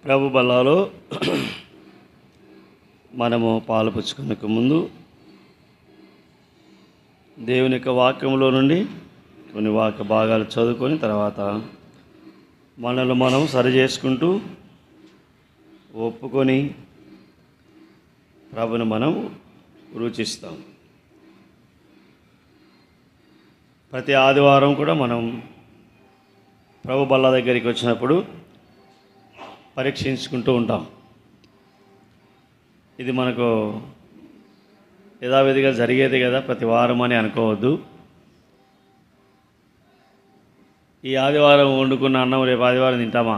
ప్రభు బల్లాలో మనము పాలు పుచ్చుకునే ముందు దేవుని యొక్క వాక్యంలో నుండి కొన్ని వాక్య భాగాలు చదువుకొని తర్వాత మనల్ని మనం సరి చేసుకుంటూ ఒప్పుకొని ప్రభుని మనం రుచిస్తాం. ప్రతి ఆదివారం కూడా మనం ప్రభు బల్ల దగ్గరికి వచ్చినప్పుడు పరీక్షించుకుంటూ ఉంటాం. ఇది మనకు యథావిధిగా జరిగేది కదా, ప్రతి వారం అని అనుకోవద్దు. ఈ ఆదివారం వండుకున్న అన్నం రేపు ఆదివారం తింటామా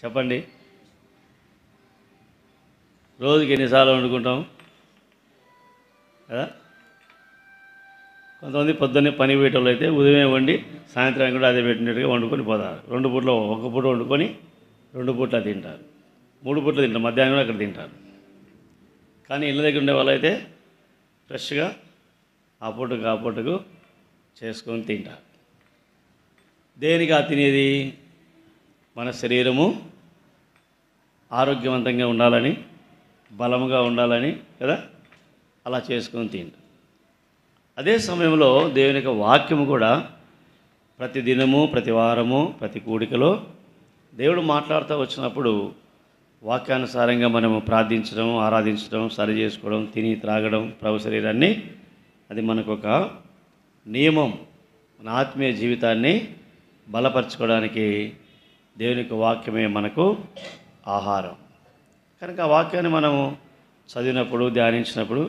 చెప్పండి? రోజుకి ఎన్నిసార్లు వండుకుంటాం కదా? కొంతమంది పొద్దున్నే పని పెట్టేవాళ్ళు అయితే ఉదయం వండి సాయంత్రం కూడా అదే పెట్టినట్టుగా వండుకొని పోతారు. 2 పూటలు, ఒక పూట వండుకొని 2 పూట్ల తింటారు, 3 పూటలు తింటారు, మధ్యాహ్నం కూడా అక్కడ తింటారు. కానీ ఇళ్ళ దగ్గర ఉండే వాళ్ళైతే ఫ్రెష్గా ఆ పూటకు చేసుకొని తింటారు. దేనికి ఆ తినేది? మన శరీరము ఆరోగ్యవంతంగా ఉండాలని, బలముగా ఉండాలని కదా, అలా చేసుకొని తింటారు. అదే సమయంలో దేవుని యొక్క వాక్యము కూడా ప్రతి దినము, ప్రతి వారము, ప్రతి కూడికలో దేవుడు మాట్లాడుతూ వచ్చినప్పుడు వాక్యానుసారంగా మనము ప్రార్థించడం, ఆరాధించడం, సరి చేసుకోవడం, తిని త్రాగడం, ప్రభు శరీరాన్ని, అది మనకు ఒక నియమం. మన ఆత్మీయ జీవితాన్ని బలపరచుకోవడానికి దేవుని యొక్క వాక్యమే మనకు ఆహారం. కనుక ఆ వాక్యాన్ని మనము చదివినప్పుడు, ధ్యానించినప్పుడు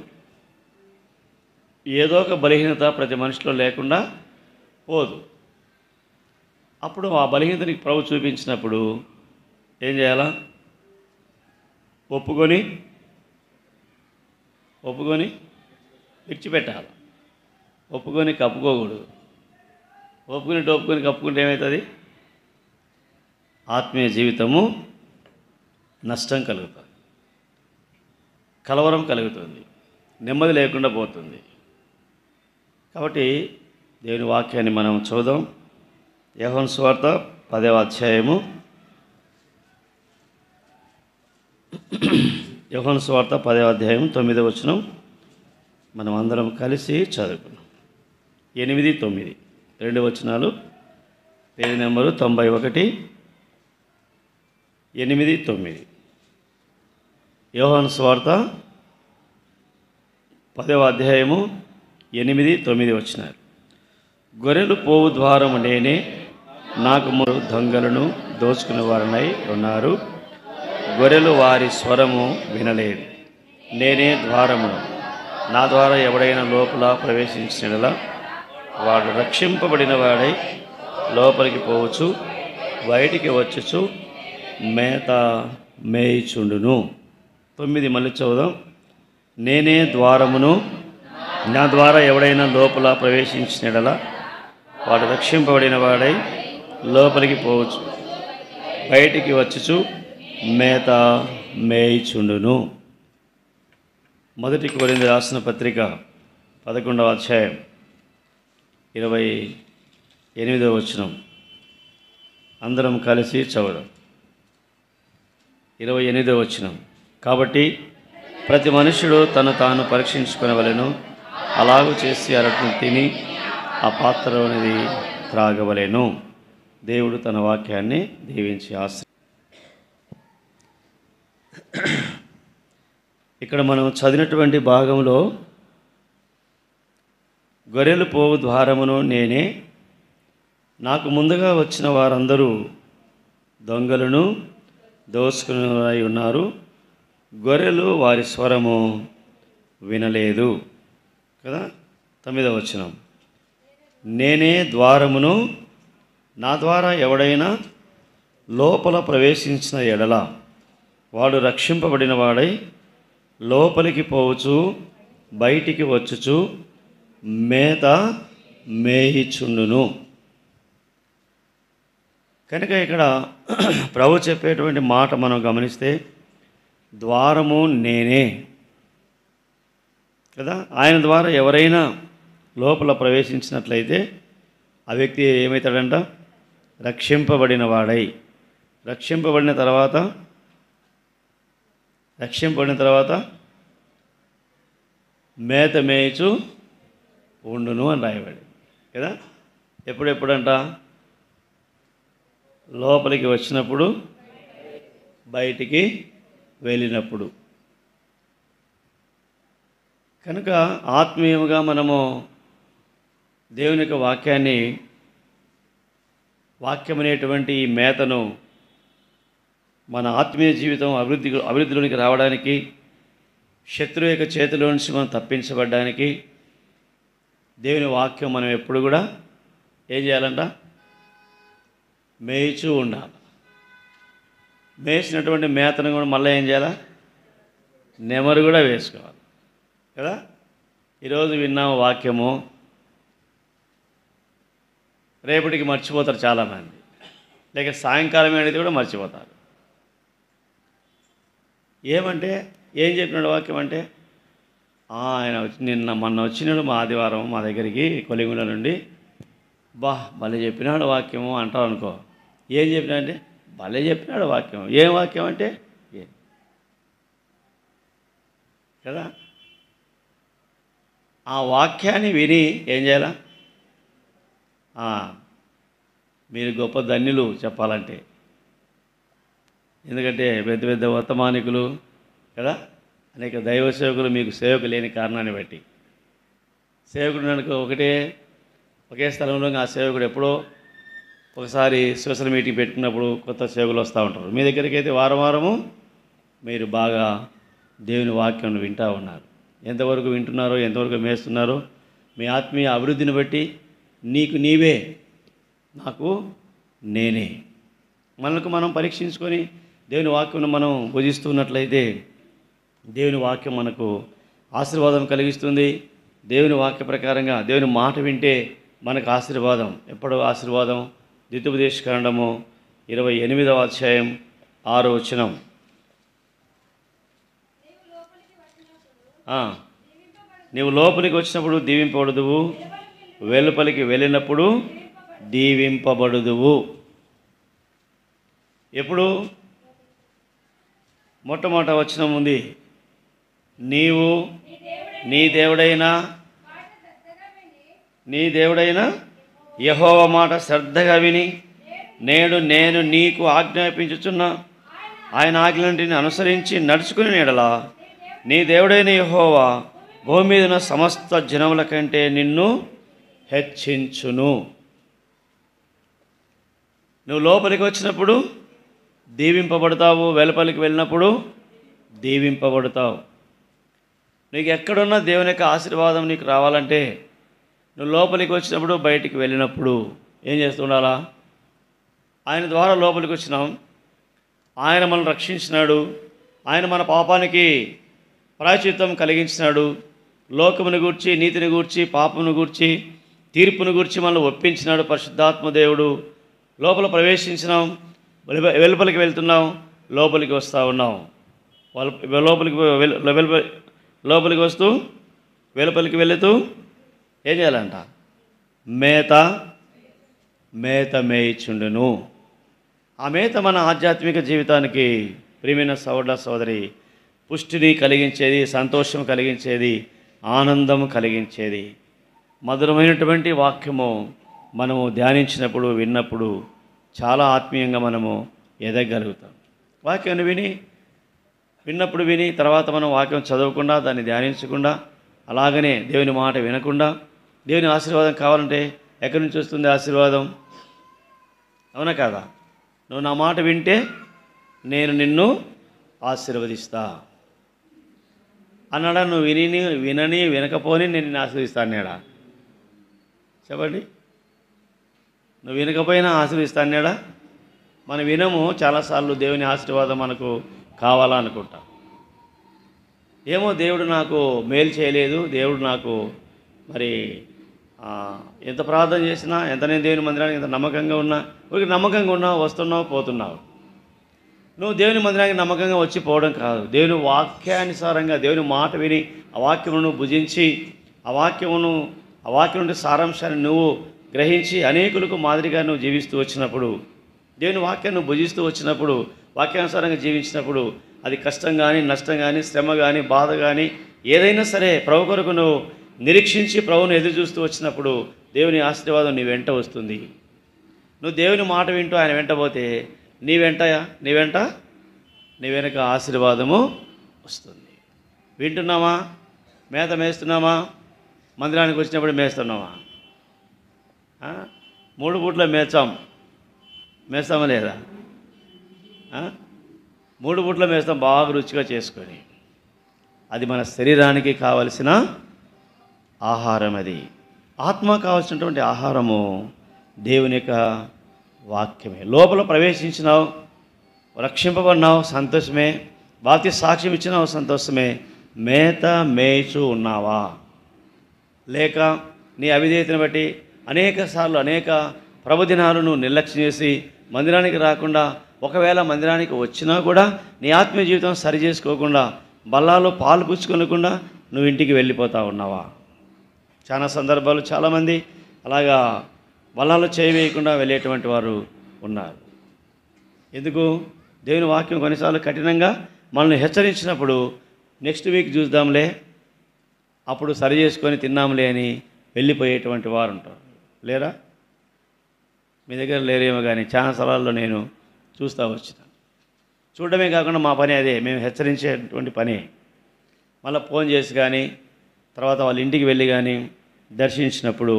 ఏదో ఒక బలహీనత ప్రతి మనిషిలో లేకుండా పోదు. అప్పుడు ఆ బలహీనతని ప్రభు చూపించినప్పుడు ఏం చేయాలా? ఒప్పుకొని విడిచిపెట్టాలి. ఒప్పుకొని కప్పుకోకూడదు. ఒప్పుకొని కప్పుకుంటే ఏమవుతుంది? ఆత్మీయ జీవితము నష్టం కలుగుతుంది, కలవరం కలుగుతుంది, నెమ్మది లేకుండా పోతుంది. కాబట్టి దేవుని వాక్యాన్ని మనం చూద్దాం. యోహాను సువార్త 10వ అధ్యాయము, యోహాను సువార్త 10వ అధ్యాయం 9వ వచనం మనం అందరం కలిసి చదువుకున్నాం. 8, 9 2 వచనాలు, పేజీ నెంబరు 91, 8, 9. యోహాను సువార్త 10వ అధ్యాయము 8, 9 వచనాలు. గొర్రెలు పోవు ద్వారము నేనే, నాకు ముందు దొంగలను దోచుకునే వారనై ఉన్నారు. గొర్రెలు వారి స్వరము వినలేదు. నేనే ద్వారమును. నా ద్వారా ఎవడైనా లోపల ప్రవేశించినలా వాడు రక్షింపబడిన వాడై లోపలికి పోవచ్చు, బయటికి వచ్చుచు మేత మేయిచుండును. 9 మళ్ళీ చదువుదాం. నేనే ద్వారమును. నా ద్వారా ఎవడైనా లోపల ప్రవేశించినలా వాడు రక్షింపబడిన వాడై లోపలికి పోవచ్చు, బయటికి వచ్చుచు మేత మేయిచుండును. 1 కొరింథీ రాసిన పత్రిక 11వ అధ్యాయం 28వ వచనం అందరం కలిసి చదువుదాం. 28వ వచనం. కాబట్టి ప్రతి మనుష్యుడు తను తాను పరీక్షించుకునవలెను, అలాగూ చేసి అరటిని తిని ఆ పాత్రలోనిది త్రాగవలెను. దేవుడు తన వాక్యాన్ని దీవించి ఇక్కడ మనం చదివినటువంటి భాగంలో గొర్రెలు పోవు ద్వారమును నేనే, నాకు ముందుగా వచ్చిన వారందరూ దొంగలను దోచుకుని ఉన్నారు. గొర్రెలు వారి స్వరము వినలేదు కదా. 9వ వచనం. నేనే ద్వారమును. నా ద్వారా ఎవడైనా లోపల ప్రవేశించిన ఎడల వాడు రక్షింపబడిన వాడై లోపలికి పోవచ్చు, బయటికి వచ్చుచు మేత మేయిచుండును. కనుక ఇక్కడ ప్రభు చెప్పేటువంటి మాట మనం గమనిస్తే ద్వారము నేనే కదా. ఆయన ద్వారా ఎవరైనా లోపల ప్రవేశించినట్లయితే ఆ వ్యక్తి ఏమవుతాడంట? రక్షింపబడిన వాడై. రక్షింపబడిన తర్వాత మేత మేయిచు ఉండును అని రాయబడి కదా. ఎప్పుడంట? లోపలికి వచ్చినప్పుడు, బయటికి వెళ్ళినప్పుడు. కనుక ఆత్మీయముగా మనము దేవుని యొక్క వాక్యం అనేటువంటి ఈ మేతను మన ఆత్మీయ జీవితం అభివృద్ధిలోనికి రావడానికి, శత్రువు యొక్క చేతిలో నుంచి మనం తప్పించబడడానికి దేవుని వాక్యం మనం ఎప్పుడు కూడా ఏం చేయాలంట? మేయిచూ ఉండాలి. మేసినటువంటి మేతను కూడా మళ్ళీ ఏం చేయాలా? నెమరు కూడా వేసుకోవాలి కదా. ఈరోజు విన్నాము వాక్యము, రేపటికి మర్చిపోతారు చాలామంది, లేక సాయంకాలం అనేది కూడా మర్చిపోతారు. ఏమంటే ఏం చెప్పినాడు వాక్యం అంటే, ఆయన మొన్న వచ్చినాడు మా ఆదివారం మా దగ్గరికి కొలింగుల నుండి, భలే చెప్పినాడు వాక్యము అంటావు అనుకో. ఏం చెప్పినాడంటే భలే చెప్పినాడు వాక్యం. ఏం వాక్యం అంటే కదా. ఆ వాక్యాన్ని విని ఏం చేయాలా? మీరు గొప్ప ధన్యులు చెప్పాలంటే. ఎందుకంటే పెద్ద పెద్ద వర్తమానికులు కదా, అనేక దైవ సేవకులు మీకు సేవకు లేని కారణాన్ని బట్టి, సేవకుడు అనుకో ఒకే స్థలంలో ఆ సేవకుడు ఎప్పుడో ఒకసారి సోషల్ మీటింగ్ పెట్టుకున్నప్పుడు కొత్త సేవకులు వస్తూ ఉంటారు. మీ దగ్గరికి అయితే వారము మీరు బాగా దేవుని వాక్యం వింటూ ఉన్నారు. ఎంతవరకు వింటున్నారో, ఎంతవరకు మేస్తున్నారో మీ ఆత్మీయ అభివృద్ధిని బట్టి నీకు నీవే, నాకు నేనే, మనకు మనం పరీక్షించుకొని దేవుని వాక్యం మనం భుజిస్తున్నట్లయితే దేవుని వాక్యం మనకు ఆశీర్వాదం కలిగిస్తుంది. దేవుని వాక్య ప్రకారంగా దేవుని మాట వింటే మనకు ఆశీర్వాదం. ఎప్పుడు ఆశీర్వాదం? ద్వితీయోపదేశకాండము 28వ అధ్యాయం 6వ వచనం. నీవు లోపలికి వచ్చినప్పుడు దీవింపబడుదువు, వెలుపలికి వెళ్ళినప్పుడు దీవింపబడుదువు. ఎప్పుడు? మొట్టమొదట వచనం ఉంది, నీవు నీ దేవుడైన యెహోవా మాట శ్రద్ధగా విని నేను నీకు ఆజ్ఞాపించుచున్న ఆయన ఆజ్ఞలను అనుసరించి నడుచుకుని నీడలా నీ దేవుడైన యెహోవా భూమి మీద ఉన్న సమస్త జనముల కంటే నిన్ను హెచ్చించును. నువ్వు లోపలికి వచ్చినప్పుడు దీవింపబడతావు, వెలుపలికి వెళ్ళినప్పుడు దీవింపబడతావు. నీకు ఎక్కడున్నా దేవుని యొక్క ఆశీర్వాదం నీకు రావాలంటే నువ్వు లోపలికి వచ్చినప్పుడు, బయటికి వెళ్ళినప్పుడు ఏం చేస్తూ ఉండాలా? ఆయన ద్వారా లోపలికి వచ్చినాం, ఆయన మనల్ని రక్షించినాడు, ఆయన మన పాపానికి ప్రాయశ్చిత్తం కలిగించినాడు, లోకమును గూర్చి, నీతిని గూర్చి, పాపమును గూర్చి, తీర్పును గూర్చి మనల్ని ఒప్పించినాడు పరిశుద్ధాత్మ దేవుడు. లోపల ప్రవేశించినాం, వెలుపలికి వెళ్తున్నాం, లోపలికి వస్తూ ఉన్నాం. లోపలికి వస్తూ వెలుపలికి వెళుతూ ఏం చేయాలంట? మేత మేయిచుండును. ఆ మేత మన ఆధ్యాత్మిక జీవితానికి ప్రియమైన సోదరి పుష్టిని కలిగించేది, సంతోషం కలిగించేది, ఆనందం కలిగించేది. మధురమైనటువంటి వాక్యము మనము ధ్యానించినప్పుడు, విన్నప్పుడు చాలా ఆత్మీయంగా మనము ఎదగలుగుతాం. వాక్యాన్ని విన్నప్పుడు విని తర్వాత మనం వాక్యం చదవకుండా, దాన్ని ధ్యానించకుండా, అలాగనే దేవుని మాట వినకుండా, దేవుని ఆశీర్వాదం కావాలంటే ఎక్కడి నుంచి వస్తుంది ఆశీర్వాదం? అవునా కాదా? నువ్వు నా మాట వింటే నేను నిన్ను ఆశీర్వదిస్తా అన్నాడా? నువ్వు వినని వినకపోని నేను నిన్ను ఆశీర్వదిస్తా అన్నాడా? చెప్పండి. నువ్వు వినకపోయినా ఆశీర్వదిస్తా అన్నాడా? మనం వినము చాలాసార్లు దేవుని ఆశీర్వాదం మనకు కావాలా అనుకుంటాం. ఏమో దేవుడు నాకు మేలు చేయలేదు, దేవుడు నాకు మరి ఎంత ప్రార్థన చేసినా, ఎంత నేను దేవుని మందిరానికి ఎంత నమ్మకంగా ఉన్నా, నమ్మకంగా ఉన్నావు, వస్తున్నావు, పోతున్నావు. నువ్వు దేవుని మందిరానికి నమ్మకంగా వచ్చి పోవడం కాదు, దేవుని వాక్యానుసారంగా దేవుని మాట విని ఆ వాక్యమును భుజించి ఆ వాక్యం నుండి సారాంశాన్ని నువ్వు గ్రహించి అనేకులకు మాదిరిగా నువ్వు జీవిస్తూ వచ్చినప్పుడు దేవుని వాక్యాన్ని భుజిస్తూ వచ్చినప్పుడు, వాక్యానుసారంగా జీవించినప్పుడు అది కష్టం కానీ, నష్టం కానీ, శ్రమ కానీ, బాధ కానీ ఏదైనా సరే ప్రభు కొరకు నువ్వు నిరీక్షించి ప్రభువును ఎదురు చూస్తూ వచ్చినప్పుడు దేవుని ఆశీర్వాదం నీ వెంట వస్తుంది. నువ్వు దేవుని మాట వింటూ ఆయన వెంట పోతే నీ వెనక ఆశీర్వాదము వస్తుంది. వింటున్నామా? మేత మేస్తున్నామా? మందిరానికి వచ్చినప్పుడు మేస్తున్నామా? 3 పూట్ల మేస్తామా లేదా? 3 పూట్ల మేస్తాం బాగా రుచిగా చేసుకొని. అది మన శరీరానికి కావలసిన ఆహారం. అది ఆత్మ కావాల్సినటువంటి ఆహారము దేవుని యొక్క వాక్యమే. లోపల ప్రవేశించినావు, రక్షింపబడినావు, సంతోషమే. బాప్తి సాక్ష్యం ఇచ్చినావు, సంతోషమే. మేత మేయిచు ఉన్నావా? లేక నీ అవిధేయతను బట్టి అనేక ప్రభుదినాలు నువ్వు నిర్లక్ష్యం చేసి మందిరానికి రాకుండా, ఒకవేళ మందిరానికి వచ్చినా కూడా నీ ఆత్మీయ జీవితం సరి చేసుకోకుండా, బల్లాలో పాలు పుచ్చుకొనకుండా నువ్వు ఇంటికి వెళ్ళిపోతా ఉన్నావా? చాలా సందర్భాలు చాలామంది అలాగా బల్లాలో చేయవేయకుండా వెళ్ళేటువంటి వారు ఉన్నారు. ఎందుకు? దేవుని వాక్యం కొన్నిసార్లు కఠినంగా మనల్ని హెచ్చరించినప్పుడు నెక్స్ట్ వీక్ చూద్దాంలే, అప్పుడు సరి చేసుకొని తిన్నాంలే అని వెళ్ళిపోయేటువంటి వారు ఉంటారు. లేరా? మీ దగ్గర లేరేమో కానీ చాలా స్థలాల్లో నేను చూస్తూ వచ్చిన. చూడడమే కాకుండా మా పని అదే, మేము హెచ్చరించేటువంటి పని. మళ్ళీ ఫోన్ చేసి కానీ, తర్వాత వాళ్ళ ఇంటికి వెళ్ళి కానీ దర్శించినప్పుడు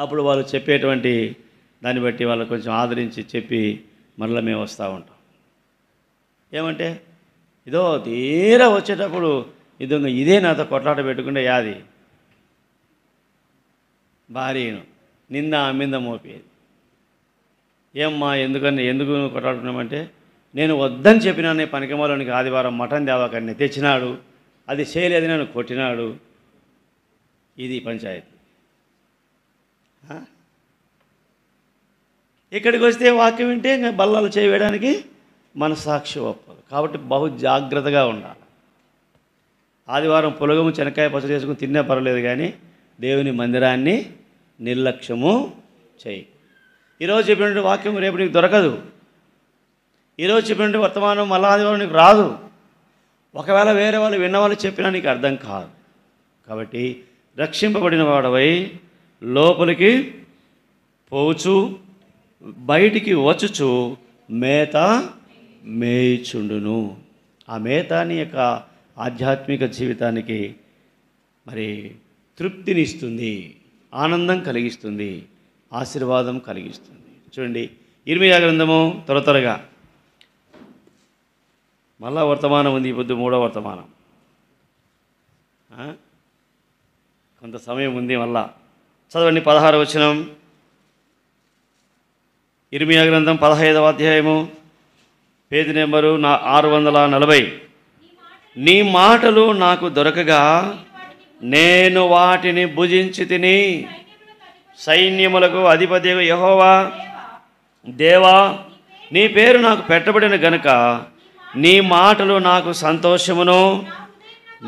అప్పుడు వాళ్ళు చెప్పేటువంటి దాన్ని బట్టి వాళ్ళు కొంచెం ఆదరించి చెప్పి మళ్ళీ మేము వస్తూ ఉంటాం. ఏమంటే ఇదో తీరా వచ్చేటప్పుడు ఇదే నాతో కొట్లాట పెట్టుకుంటే యాది భార్యను నింద మీద మోపేది. ఏమ్మా ఎందుకు కొట్లాడుతున్నామంటే, నేను వద్దని చెప్పినానే పనికిమాలోనికి ఆదివారం మటన్ దేవాకని తెచ్చినాడు, అది చేయలేదు, నన్ను కొట్టినాడు. ఇది పంచాయతీ. ఇక్కడికి వస్తే వాక్యం వింటే ఇంకా బల్లాలు చేయడానికి మనసాక్షి ఒప్పదు. కాబట్టి బహు జాగ్రత్తగా ఉండాలి. ఆదివారం పులగము చెనక్కాయ పచ్చడి చేసుకుని తిన్నా పర్వాలేదు, కానీ దేవుని మందిరాన్ని నిర్లక్ష్యము చేయి. ఈరోజు చెప్పినటువంటి వాక్యం రేపు నీకు దొరకదు. ఈరోజు చెప్పినటువంటి వర్తమానం మళ్ళా ఆదివారం నీకు రాదు. ఒకవేళ వేరే వాళ్ళు విన్నవాళ్ళు చెప్పినా నీకు అర్థం కాదు. కాబట్టి రక్షింపబడిన వాడవై లోపలికి పోవచ్చు, బయటికి వచ్చుచు మేత మేయిచుండును. ఆ మేత నీ యొక్క ఆధ్యాత్మిక జీవితానికి మరి తృప్తినిస్తుంది, ఆనందం కలిగిస్తుంది, ఆశీర్వాదం కలిగిస్తుంది. చూడండి, ఇర్మియా గ్రంథము త్వరగా మళ్ళా వర్తమానం ఉంది. ఇప్పుడు 3వ వర్తమానం. కొంత సమయం ఉంది, మళ్ళా చదవండి. 16వ వచనం, ఇర్మియా గ్రంథం 15వ అధ్యాయము, పేజీ నెంబరు 640. నీ మాటలు నాకు దొరకగా నేను వాటిని భుజించి తిని, సైన్యములకు అధిపతి యెహోవా దేవా, నీ పేరు నాకు పెట్టబడిన గనుక నీ మాటలు నాకు సంతోషమును,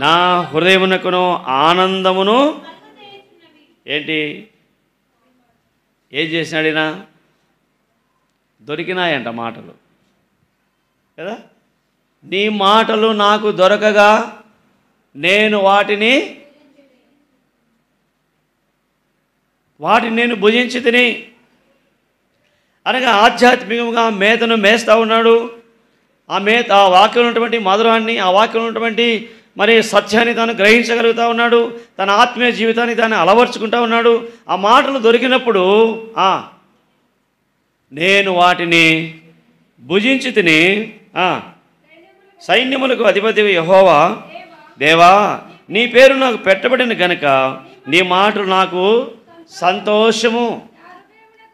నా హృదయమునకును ఆనందమును. ఏంటి? ఏం చేసినాడినా? దొరికినాయంట మాటలు కదా. నీ మాటలు నాకు దొరకగా నేను వాటిని నేను భుజించి తిని, అనగా ఆధ్యాత్మికంగా మేతను మేస్తూ ఉన్నాడు. ఆ వాక్యం ఉన్నటువంటి మధురాన్ని, ఆ వాక్యం ఉన్నటువంటి మరి సత్యాన్ని తాను గ్రహించగలుగుతూ ఉన్నాడు. తన ఆత్మీయ జీవితాన్ని తాను అలవర్చుకుంటూ ఉన్నాడు. ఆ మాటలు దొరికినప్పుడు నేను వాటిని భుజించి తిని, సైన్యములకు అధిపతి యెహోవా దేవా, నీ పేరు నాకు పెట్టబడిన గనుక నీ మాటలు నాకు సంతోషము,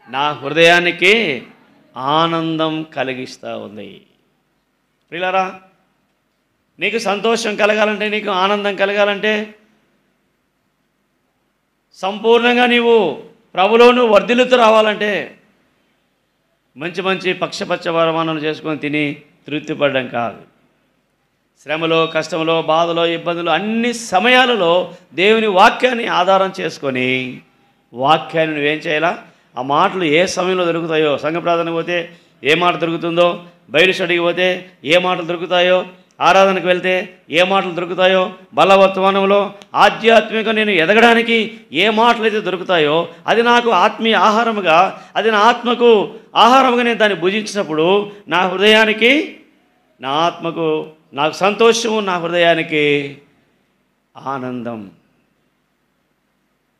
నా హృదయానికి ఆనందం కలిగిస్తూ ఉంది. ప్రియులారా, నీకు సంతోషం కలగాలంటే, నీకు ఆనందం కలగాలంటే, సంపూర్ణంగా నీవు ప్రభులో నువ్వు వర్ధిల్లుతూ రావాలంటే మంచి మంచి పక్షపచ్చ వరమానాలు చేసుకొని తిని తృప్తిపడడం కాదు. శ్రమలో, కష్టంలో, బాధలో, ఇబ్బందులు అన్ని సమయాలలో దేవుని వాక్యాన్ని ఆధారం చేసుకొని వాక్యాన్ని నువ్వేం చేయాలా? ఆ మాటలు ఏ సమయంలో దొరుకుతాయో, సంఘ ప్రార్థనకు పోతే ఏ మాట దొరుకుతుందో, బైబిల్ స్టడీకి పోతే ఏ మాటలు దొరుకుతాయో, ఆరాధనకు వెళ్తే ఏ మాటలు దొరుకుతాయో, బలవర్తమానంలో ఆధ్యాత్మికంగా నేను ఎదగడానికి ఏ మాటలు అయితే దొరుకుతాయో, అది నాకు ఆత్మీయ ఆహారముగా, అది నా ఆత్మకు ఆహారముగా నేను దాన్ని భుజించినప్పుడు నా హృదయానికి, నా ఆత్మకు నాకు సంతోషము, నా హృదయానికి ఆనందం.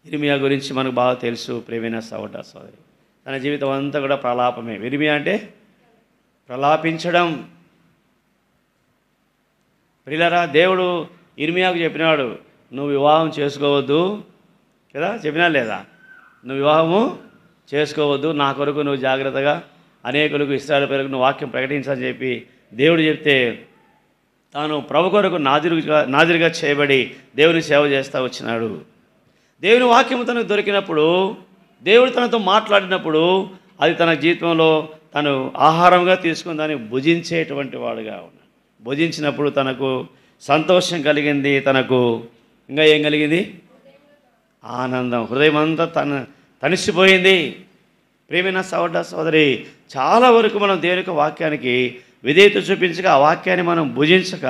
ఇర్మియా గురించి మనకు బాగా తెలుసు. ప్రియమైన సోదరి, తన జీవితం అంతా కూడా ప్రలాపమే. ఇర్మియా అంటే ప్రలాపించడం. ప్రియులారా, దేవుడు ఇర్మియాకు చెప్పినాడు, నువ్వు వివాహం చేసుకోవద్దు కదా, చెప్పినా లేదా? నువ్వు వివాహము చేసుకోవద్దు, నా కొరకు నువ్వు జాగ్రత్తగా అనేకులకు ఇశ్రాయేలు ప్రజలకు నువ్వు వాక్యం ప్రకటించని చెప్పి దేవుడు చెప్తే, తాను ప్రభు కొరకు నాదిరిగా చేయబడి దేవుని సేవ చేస్తూ వచ్చినాడు. దేవుని వాక్యం తనకు దొరికినప్పుడు, దేవుడు తనతో మాట్లాడినప్పుడు, అది తన జీవితంలో తను ఆహారంగా తీసుకుని దాన్ని భుజించేటువంటి వాడుగా ఉన్నాడు. భుజించినప్పుడు తనకు సంతోషం కలిగింది, తనకు ఇంకా ఏం కలిగింది? ఆనందం. హృదయం అంతా తనిసిపోయింది. ప్రియమైన సోదరి, చాలా వరకు మనం దేవుని యొక్క వాక్యానికి విధేయత చూపించక, ఆ వాక్యాన్ని మనం భుజించక,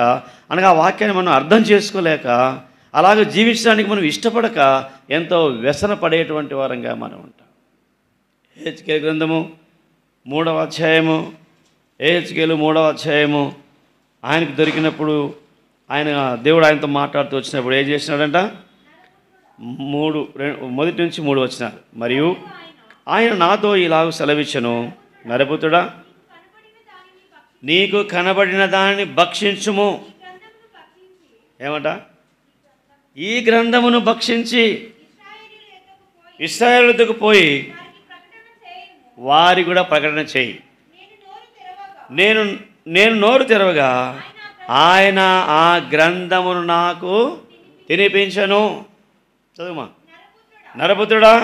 అనగా ఆ వాక్యాన్ని మనం అర్థం చేసుకోలేక, అలాగే జీవించడానికి మనం ఇష్టపడక ఎంతో వ్యసన పడేటువంటి వారంగా మనం ఉంటాం. యెహెజ్కేలు గ్రంథము 3వ అధ్యాయము, యెహెజ్కేలు 3వ అధ్యాయము, ఆయనకు దొరికినప్పుడు దేవుడు ఆయనతో మాట్లాడుతూ వచ్చినప్పుడు ఏం చేసినాడంట? 1-3 వచ్చినారు. మరియు ఆయన నాతో ఇలాగ సెలవిచ్చెను, నరపుత్రుడా, నీకు కనబడిన దానిని భక్షించుము. ఏమంట? ఈ గ్రంథమును భక్షించి ఇశ్రాయేలు వద్దకు పోయి వారి కూడా ప్రకటన చేయి. నేను నోరు తెరవగా ఆయన ఆ గ్రంథమును నాకు తినిపించను. చదువుమా. నరపుత్రుడా,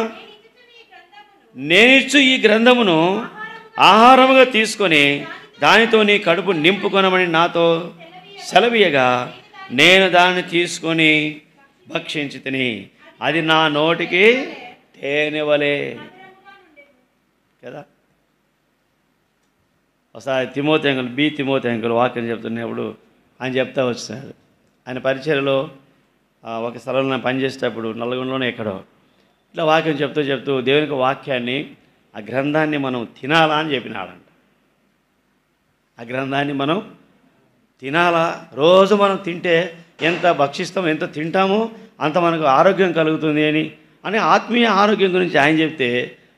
నేనిచ్చు ఈ గ్రంథమును ఆహారముగా తీసుకొని దానితో నీ కడుపు నింపుకొనమని నాతో సెలవీయగా నేను దాన్ని తీసుకొని భక్షించి తిని అది నా నోటికి తేనెవలే కదా. ఒకసారి తిమోతి అంకుల్ వాక్యం చెప్తున్నప్పుడు ఆయన చెప్తా వచ్చినాడు. ఆయన పరిచర్యలో ఒక స్థలంలో పనిచేసేటప్పుడు నల్గొండలోనే ఎక్కడో ఇట్లా వాక్యం చెప్తూ దేవునికి వాక్యాన్ని, ఆ గ్రంథాన్ని మనం తినాలా అని చెప్పినాడంట. ఆ గ్రంథాన్ని మనం తినాలా. రోజు మనం తింటే ఎంత భక్షిస్తామో, ఎంత తింటామో అంత మనకు ఆరోగ్యం కలుగుతుంది అని ఆత్మీయ ఆరోగ్యం గురించి ఆయన చెప్తే,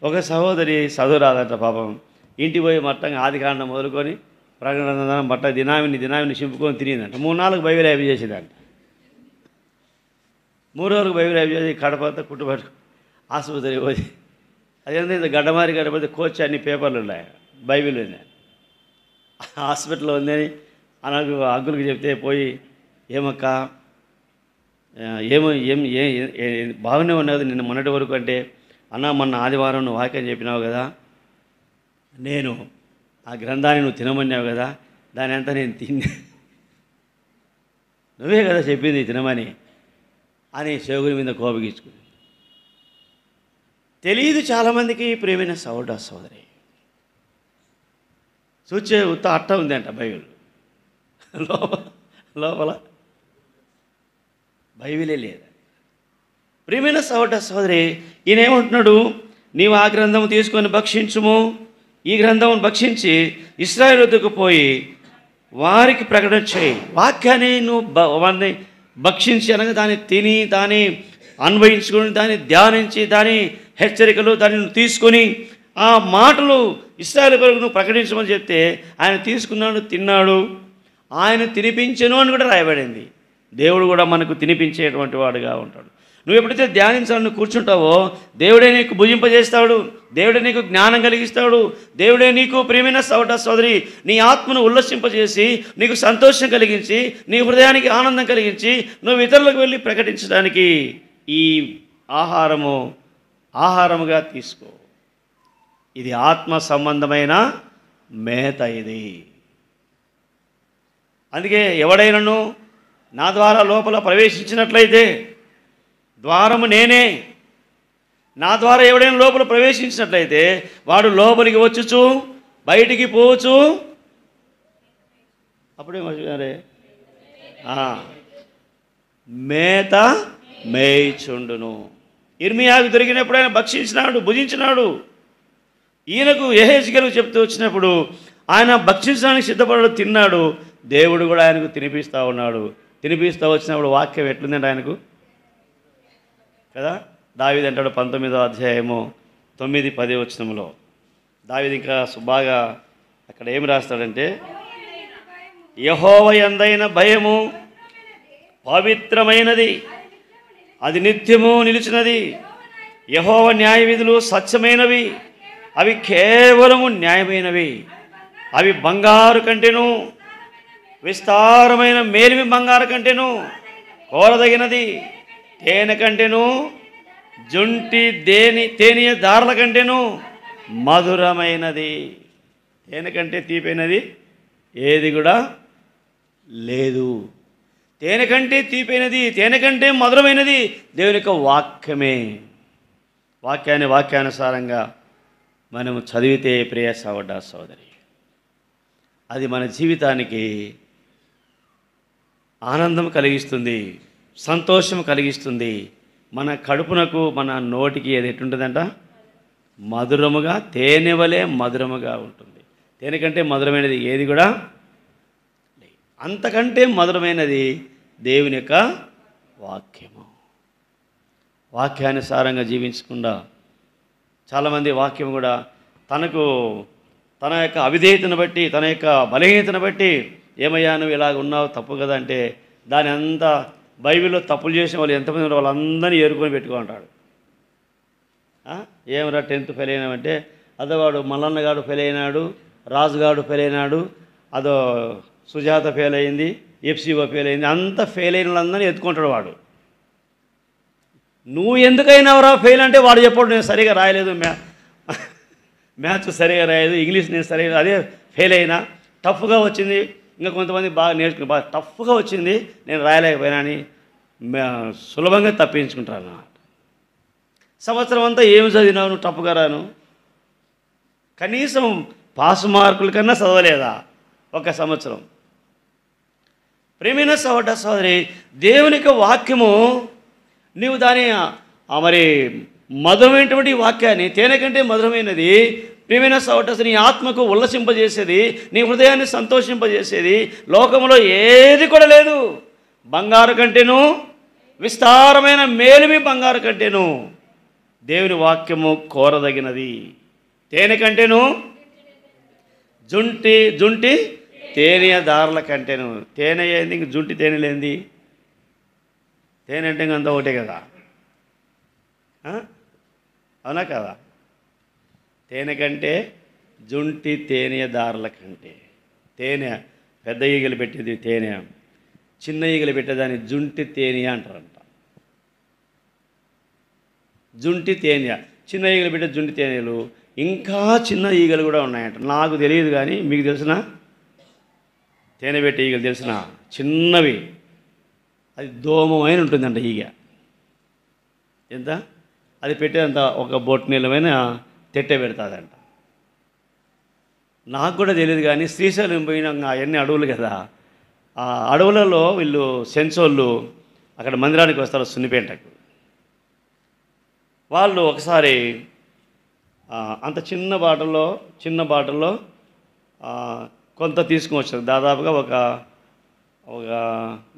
ఒక సహోదరి చదువురాదంట పాపం. ఇంటికి పోయి మొత్తంగా ఆదికాండం మొదలుకొని ప్రకటన బట్ట దినామిని చింపుకొని తినిందంట. 3-4 బైబిల్ అయిపోయి చేసేదంట. 3 రోజులకు బైబిల్ అయిపోయి చేసి కడపంతా కుట్టుబట్టు ఆసుపత్రికి పోయి, అదేంటే గడ్డమారి కోచ్ అన్ని పేపర్లు ఉన్నాయి, బైబిల్ ఉన్నాయి, హాస్పిటల్లో ఉందని నాకు అంకుల్కి చెప్తే పోయి, ఏమక్క బాగానే ఉన్నది నిన్న మొన్నటి వరకు అంటే, అన్న మొన్న ఆదివారం నువ్వు వాక్యం చెప్పినావు కదా, నేను ఆ గ్రంథాన్ని నువ్వు తినమన్నావు కదా, దాని అంతా నేను నువ్వే కదా చెప్పింది తినమని అని శేగుని మీద కోపగించుకుంది. తెలియదు చాలామందికి. ప్రేమైన సోదరి, చూచే ఉత్త అట్ట ఉంది అంట బైబిల్, లోపల బైబిలే లేదు. ప్రియమైన సోదరి, ఈయన ఏమంటున్నాడు? నీవు ఆ గ్రంథం తీసుకొని భక్షించుము, ఈ గ్రంథమును భక్షించి ఇశ్రాయేలు వద్దకు పోయి వారికి ప్రకటన చేయి. వాక్యాన్ని నువ్వు భక్షించి అనగా దాన్ని తిని, దాన్ని అన్వయించుకొని, దాన్ని ధ్యానించి, దాని హెచ్చరికలు దాన్ని తీసుకొని ఆ మాటలు ఇశ్రాయేలు కొరకు నువ్వు ప్రకటించమని చెప్తే ఆయన తీసుకున్నాడు, తిన్నాడు, ఆయన తినిపించెను అని కూడా రాయబడింది. దేవుడు కూడా మనకు తినిపించేటువంటి వాడుగా ఉంటాడు. నువ్వు ఎప్పుడైతే ధ్యానించాలని కూర్చుంటావో దేవుడే నీకు భుజింపజేస్తాడు, దేవుడే నీకు జ్ఞానం కలిగిస్తాడు, దేవుడే నీకు ప్రియమైన సోదరి నీ ఆత్మను ఉల్లసింపజేసి నీకు సంతోషం కలిగించి నీ హృదయానికి ఆనందం కలిగించి నువ్వు ఇతరులకు వెళ్ళి ప్రకటించడానికి ఈ ఆహారముగా తీసుకో. ఇది ఆత్మ సంబంధమైన మేత. ఇది అందుకే ఎవడైనను నా ద్వారా లోపల ప్రవేశించినట్లయితే, ద్వారము నేనే, నా ద్వారా ఎవడైనా లోపల ప్రవేశించినట్లయితే వాడు లోపలికి వచ్చుచు బయటికి పోవచ్చు. అప్పుడేమరే మేత మేయిచుండును. ఇర్మియాకు దొరికినప్పుడు ఆయన భక్షించినాడు, భుజించినాడు. ఈయనకు యెహెజ్కేలుకు చెప్తూ వచ్చినప్పుడు ఆయన భక్షించడానికి సిద్ధపడడు, తిన్నాడు. దేవుడు కూడా ఆయనకు తినిపిస్తూ ఉన్నాడు. తినిపిస్తూ వచ్చినప్పుడు వాక్యం ఎట్లుందంటే ఆయనకు కదా. దావీదు అంటాడు 19వ అధ్యాయము 9-10 వచనంలో. దావీదు ఇంకా బాగా అక్కడ ఏమి రాస్తాడంటే, యెహోవా యందైన భయము పవిత్రమైనది, అది నిత్యము నిలిచినది. యెహోవా న్యాయ విధులు సత్యమైనవి, అవి కేవలము న్యాయమైనవి. అవి బంగారు కంటేను, విస్తారమైన మేలిమి బంగారు కంటేను కోరదగినది. తేనె కంటేను, జుంటి తేనె దారుల కంటేను మధురమైనది. తేనె కంటే తీపైనది ఏది కూడా లేదు. తేనె కంటే తీపైనది, తేనె కంటే మధురమైనది దేవుని యొక్క వాక్యమే. వాక్యానుసారంగా మనము చదివితే ప్రియ సోదరి, అది మన జీవితానికి ఆనందం కలిగిస్తుంది, సంతోషం కలిగిస్తుంది. మన కడుపునకు, మన నోటికి అది ఎట్టుంటుందంట, మధురముగా, తేనె వలె మధురముగా ఉంటుంది. తేనె కంటే మధురమైనది ఏది కూడా, అంతకంటే మధురమైనది దేవుని యొక్క వాక్యము. వాక్యానుసారంగా జీవించకుండా చాలామంది వాక్యం కూడా తన యొక్క అవిధేయతను బట్టి, తన యొక్క బలహీనతను బట్టి, ఏమయ్యా నువ్వు ఇలాగ ఉన్నావు తప్పు కదా అంటే, దాని అంతా బైబిల్లో తప్పులు చేసిన వాళ్ళు ఎంతమంది ఉన్నారో వాళ్ళందరినీ ఏరుకొని పెట్టుకుంటాడు. ఏమరా 10th ఫెయిల్ అయినామంటే, అదోవాడు మల్లన్నగాడు ఫెయిల్ అయినాడు, రాజుగాడు ఫెయిల్ అయినాడు, అదో సుజాత ఫెయిల్ అయింది, ఎఫ్సిఓ ఫెయిల్ అయింది, అంత ఫెయిల్ అయిన వాళ్ళందరినీ ఎత్తుకుంటాడు వాడు. నువ్వు ఎందుకైనావురా ఫెయిల్ అంటే వాడు చెప్పాడు, నేను సరిగా రాయలేదు, మ్యాథ్స్ సరిగా రాయలేదు, ఇంగ్లీష్ నేను సరిగా, అదే ఫెయిల్ అయినా, టఫ్గా వచ్చింది. ఇంకా కొంతమంది బాగా నేర్చుకుని బాగా టఫ్గా వచ్చింది, నేను రాయలేకపోయినా అని సులభంగా తప్పించుకుంటారు అన్నమాట. సంవత్సరం అంతా ఏమి చదివినావు నువ్వు టఫ్గా రాను? కనీసం పాస్ మార్కుల కన్నా చదవలేదా ఒక సంవత్సరం? ప్రేమైన సోదరి, దేవుని యొక్క వాక్యము నీవు దాని మరి మధురమైనటువంటి వాక్యాన్ని, తేనె కంటే మధురమైనది ప్రియమైన సోదరి, నీ ఆత్మకు ఉల్లసింపజేసేది, నీ హృదయాన్ని సంతోషింపజేసేది లోకంలో ఏది కూడా లేదు. బంగారు కంటేను, విస్తారమైన మేలిమి బంగారు కంటేను దేవుని వాక్యము కోరదగినది. తేనె కంటేను, జుంటి తేనె దారుల కంటేను. తేనె ఏంది, ఇంక జుంటి తేనె లేనిది? తేనె అంటే ఇంకంతా ఒకటే కదా, అవునా కదా? తేనె కంటే జుంటి తేనె దారుల కంటే. తేనె పెద్ద ఈగలు పెట్టేది తేనె, చిన్న ఈగలు పెట్టేదాన్ని జుంటి తేనె అంటారంట. జుంటి తేనె, చిన్న ఈగలు పెట్టే జుంటి తేనెలు, ఇంకా చిన్న ఈగలు కూడా ఉన్నాయంట. నాకు తెలియదు కానీ మీకు తెలిసిన తేనె పెట్టే ఈగలు తెలిసిన చిన్నవి, అది దోమమైన ఉంటుందంట ఈగ. ఎంత అది పెట్టేదంత ఒక బొట్టు నీళ్ళమైన తెట్టే పెడతాదంట. నాకు కూడా తెలియదు కానీ శ్రీశైలం పోయినా అవన్నీ అడవులు కదా, ఆ అడవులలో వీళ్ళు సెన్సోళ్ళు అక్కడ మందిరానికి వస్తారు సున్నిపేటకు. వాళ్ళు ఒకసారి అంత చిన్న బాటల్లో కొంత తీసుకుని వచ్చారు. దాదాపుగా ఒక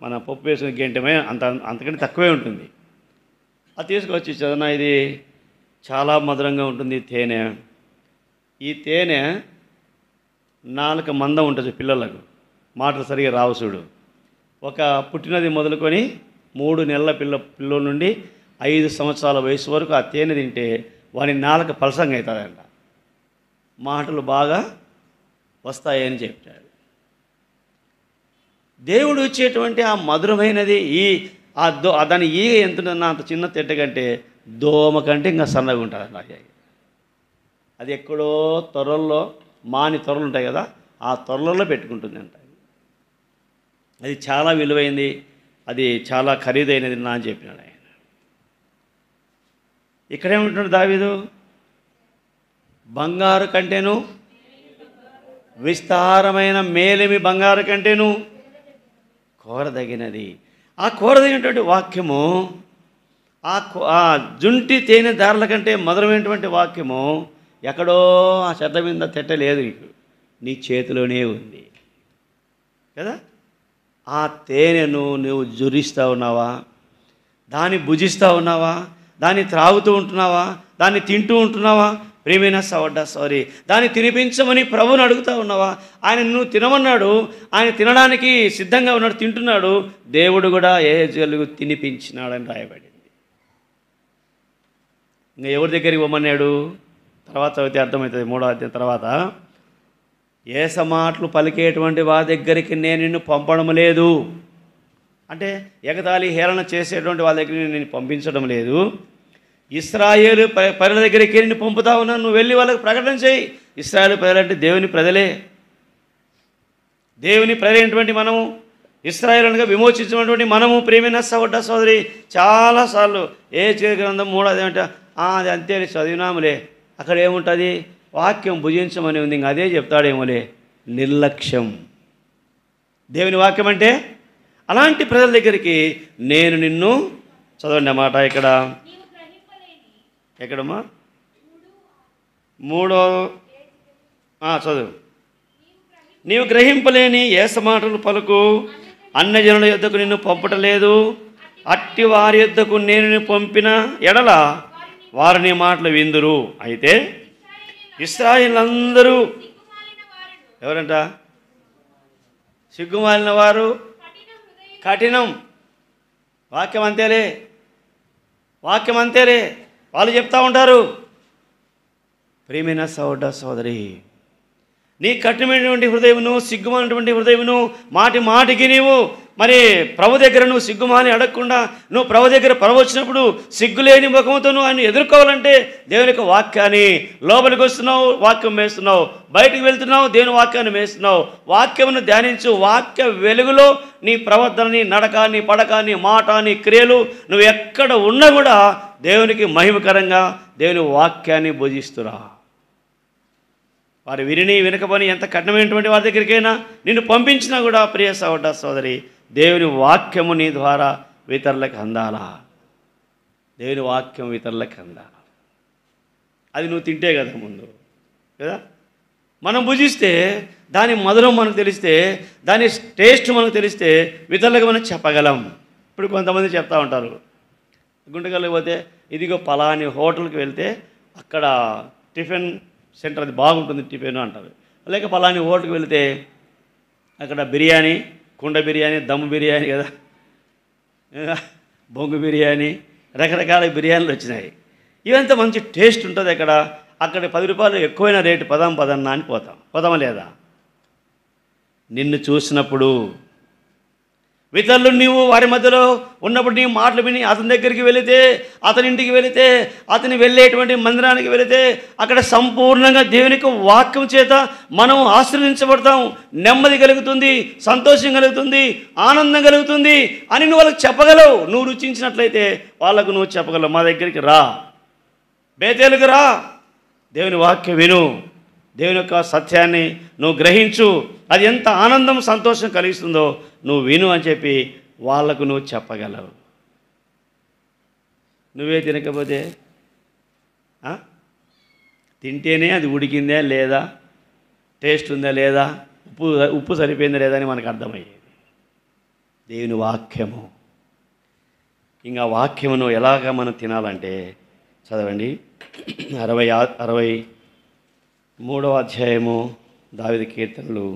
మన పప్పు వేసుకునే గంటమే అంతకంటే తక్కువే ఉంటుంది. అది తీసుకొచ్చి చదవనా, ఇది చాలా మధురంగా ఉంటుంది తేనె. ఈ తేనె నాలుక మందం ఉంటుంది పిల్లలకు, మాటలు సరిగా రావు చూడు. ఒక పుట్టినది మొదలుకొని 3 నెలల పిల్లల నుండి 5 సంవత్సరాల వయసు వరకు ఆ తేనె తింటే వాని నాలుక పలసంగా అవుతుందంట, మాటలు బాగా వస్తాయని చెప్పాడు. దేవుడు ఇచ్చేటువంటి ఆ మధురమైనది దాని ఈగ ఎంతుంటుందన్న అంత చిన్న తెట్ట కంటే దోమ కంటే ఇంకా సన్నగా ఉంటుంది. అది ఎక్కడో త్వరల్లో త్వరలు ఉంటాయి కదా, ఆ త్వరలలో పెట్టుకుంటుందంట. అది చాలా విలువైంది, అది చాలా ఖరీదైనది నా అని చెప్పినాడు ఆయన. ఇక్కడేమంటున్నాడు దావీదు? బంగారు కంటేను విస్తారమైన మేలిమి బంగారు కంటేను కోరదగినది. ఆ కోరదగినటువంటి వాక్యము, ఆ జుంటి తేనె దారుల కంటే మధురమైనటువంటి వాక్యము ఎక్కడో ఆ చెత్త మీద తిట్టలేదు, నీ చేతిలోనే ఉంది కదా. ఆ తేనెను నువ్వు జురిస్తూ ఉన్నావా? దాన్ని భుజిస్తూ ఉన్నావా? దాన్ని త్రాగుతూ ఉంటున్నావా? దాన్ని తింటూ ఉంటున్నావా? ప్రియమైన సోదరి, దాన్ని తినిపించమని ప్రభువుని అడుగుతూ ఉన్నావా? ఆయన నువ్వు తినమన్నాడు, ఆయన తినడానికి సిద్ధంగా ఉన్నాడు, తింటున్నాడు. దేవుడు కూడా యెహెజ్కేలుకు తినిపించినాడని రాయబడింది. ఇంకా ఎవరి దగ్గరికి పోమన్నాడు? తర్వాత చదివితే అర్థమవుతుంది. 3వ అధ్యాయం తర్వాత, ఏస మాటలు పలికేటువంటి వారి దగ్గరికి నేను నిన్ను పంపడం లేదు. అంటే ఎగతాళి హేళన చేసేటువంటి వాళ్ళ దగ్గరికి నేను పంపించడం లేదు. ఇశ్రాయేలు ప్రజల దగ్గరికి నేను పంపుతా ఉన్నాను, నువ్వు వెళ్ళి వాళ్ళకి ప్రకటన చేయి. ఇశ్రాయేలు ప్రజలంటే దేవుని ప్రజలే. దేవుని ప్రజలైనటువంటి మనము, ఇశ్రాయేలుగా విమోచించినటువంటి మనము, ప్రియమైన సోదరి, చాలాసార్లు యెహెజ్కేలు గ్రంథం 3వ అధ్యాయం అది అంతే చదివినాములే, అక్కడ ఏముంటుంది? వాక్యం భుజించమని ఉంది, ఇంకా అదే చెప్తాడేమోలే. నిర్లక్ష్యం. దేవుని వాక్యం అంటే అలాంటి ప్రజల దగ్గరికి నేను నిన్ను, చదవండి అన్నమాట ఇక్కడ, ఎక్కడమ్మా? 3వ చదువు. నీవు గ్రహింపలేని ఏస మాటలు పలుకు అన్యజనుల యొద్దకు నిన్ను పంపటలేదు. అట్టి వారి యొద్దకు నేను నిన్ను పంపిన ఎడల వారు నీ మాటలు విందురు. అయితే ఇశ్రాయేలందరూ ఎవరంట? సిగ్గుమాలిన వారు, కఠినం. వాక్యం అంతేలే, వాక్యం అంతేలే, వాళ్ళు చెప్తా ఉంటారు. ప్రియమైన సోదరి, నీ కఠినమైనటువంటి హృదయమును, సిగ్గుమాలినటువంటి హృదయమును, మాటి మాటికి నీవు మరి ప్రభు దగ్గర నువ్వు సిగ్గుమాని అడగకుండా, నువ్వు ప్రభు దగ్గర వచ్చినప్పుడు సిగ్గులేని ముఖంతో నువ్వు ఆయన ఎదుర్కోవాలంటే దేవుని యొక్క వాక్యాన్ని, లోపలికి వస్తున్నావు వాక్యం వేస్తున్నావు, బయటికి వెళ్తున్నావు దేవుని వాక్యాన్ని వేస్తున్నావు, వాక్యమును ధ్యానించు. వాక్య వెలుగులో నీ ప్రవర్తనని, నడకాన్ని, పడకాన్ని, మాటాన్ని, క్రియలు నువ్వు ఎక్కడ ఉన్నా కూడా దేవునికి మహిమకరంగా దేవుని వాక్యాన్ని భుజిస్తురా. వారు విని వినకపోని ఎంత కఠినమైనటువంటి వారి దగ్గరికైనా నిన్ను పంపించినా కూడా, ప్రియ సోదరి, దేవుని వాక్యము నీ ద్వారా ఇతరులకు అందాలా. దేవుని వాక్యం ఇతరులకు అందాలా. అది నువ్వు తింటే కదా ముందు కదా. మనం భుజిస్తే దాని మధురం మనకు తెలిస్తే, దాని టేస్ట్ మనకు తెలిస్తే ఇతరులకు మనం చెప్పగలం. ఇప్పుడు కొంతమంది చెప్తా ఉంటారు, గుంటకల్లోకి పోతే ఇదిగో పలాని హోటల్కి వెళ్తే అక్కడ టిఫిన్ సెంటర్ అది బాగుంటుంది టిఫిన్ అంటారు. లేక పలాని హోటల్కి వెళితే అక్కడ బిర్యానీ, కుండ బిర్యానీ, దమ్ బిర్యానీ కదా, బొంగు బిర్యానీ, రకరకాల బిర్యానీలు వచ్చినాయి. ఇవంతా మంచి టేస్ట్ ఉంటుంది. అక్కడ 10 రూపాయలు ఎక్కువైన రేటు పదన్నా అని పోతామా లేదా? నిన్ను చూసినప్పుడు ఇతరులు నీవు వారి మధ్యలో ఉన్నప్పుడు నీ మాటలు విని అతని దగ్గరికి వెళితే, అతని ఇంటికి వెళితే, అతని వెళ్ళేటువంటి మందిరానికి వెళితే అక్కడ సంపూర్ణంగా దేవునికి వాక్యం చేత మనం ఆశీర్వదించబడతాం. నెమ్మది కలుగుతుంది, సంతోషం కలుగుతుంది, ఆనందం కలుగుతుంది అని నువ్వు వాళ్ళకి చెప్పగలవు. నువ్వు రుచించినట్లయితే వాళ్ళకు నువ్వు చెప్పగలవు. మా దగ్గరికి రా, బేతేలుకు రా, దేవుని వాక్యం విను, దేవుని యొక్క సత్యాన్ని నువ్వు గ్రహించు, అది ఎంత ఆనందం సంతోషం కలిగిస్తుందో నువ్వు విను అని చెప్పి వాళ్లకు నువ్వు చెప్పగలవు. నువ్వే తినకపోతే తింటేనే అది ఉడికిందా లేదా, టేస్ట్ ఉందా లేదా, ఉప్పు సరిపోయిందా లేదా అని మనకు అర్థమయ్యేది. దేవుని వాక్యము, ఇంకా వాక్యమును ఎలాగ మనం తినాలంటే చదవండి. 63వ అధ్యాయము దావీదు కీర్తనలు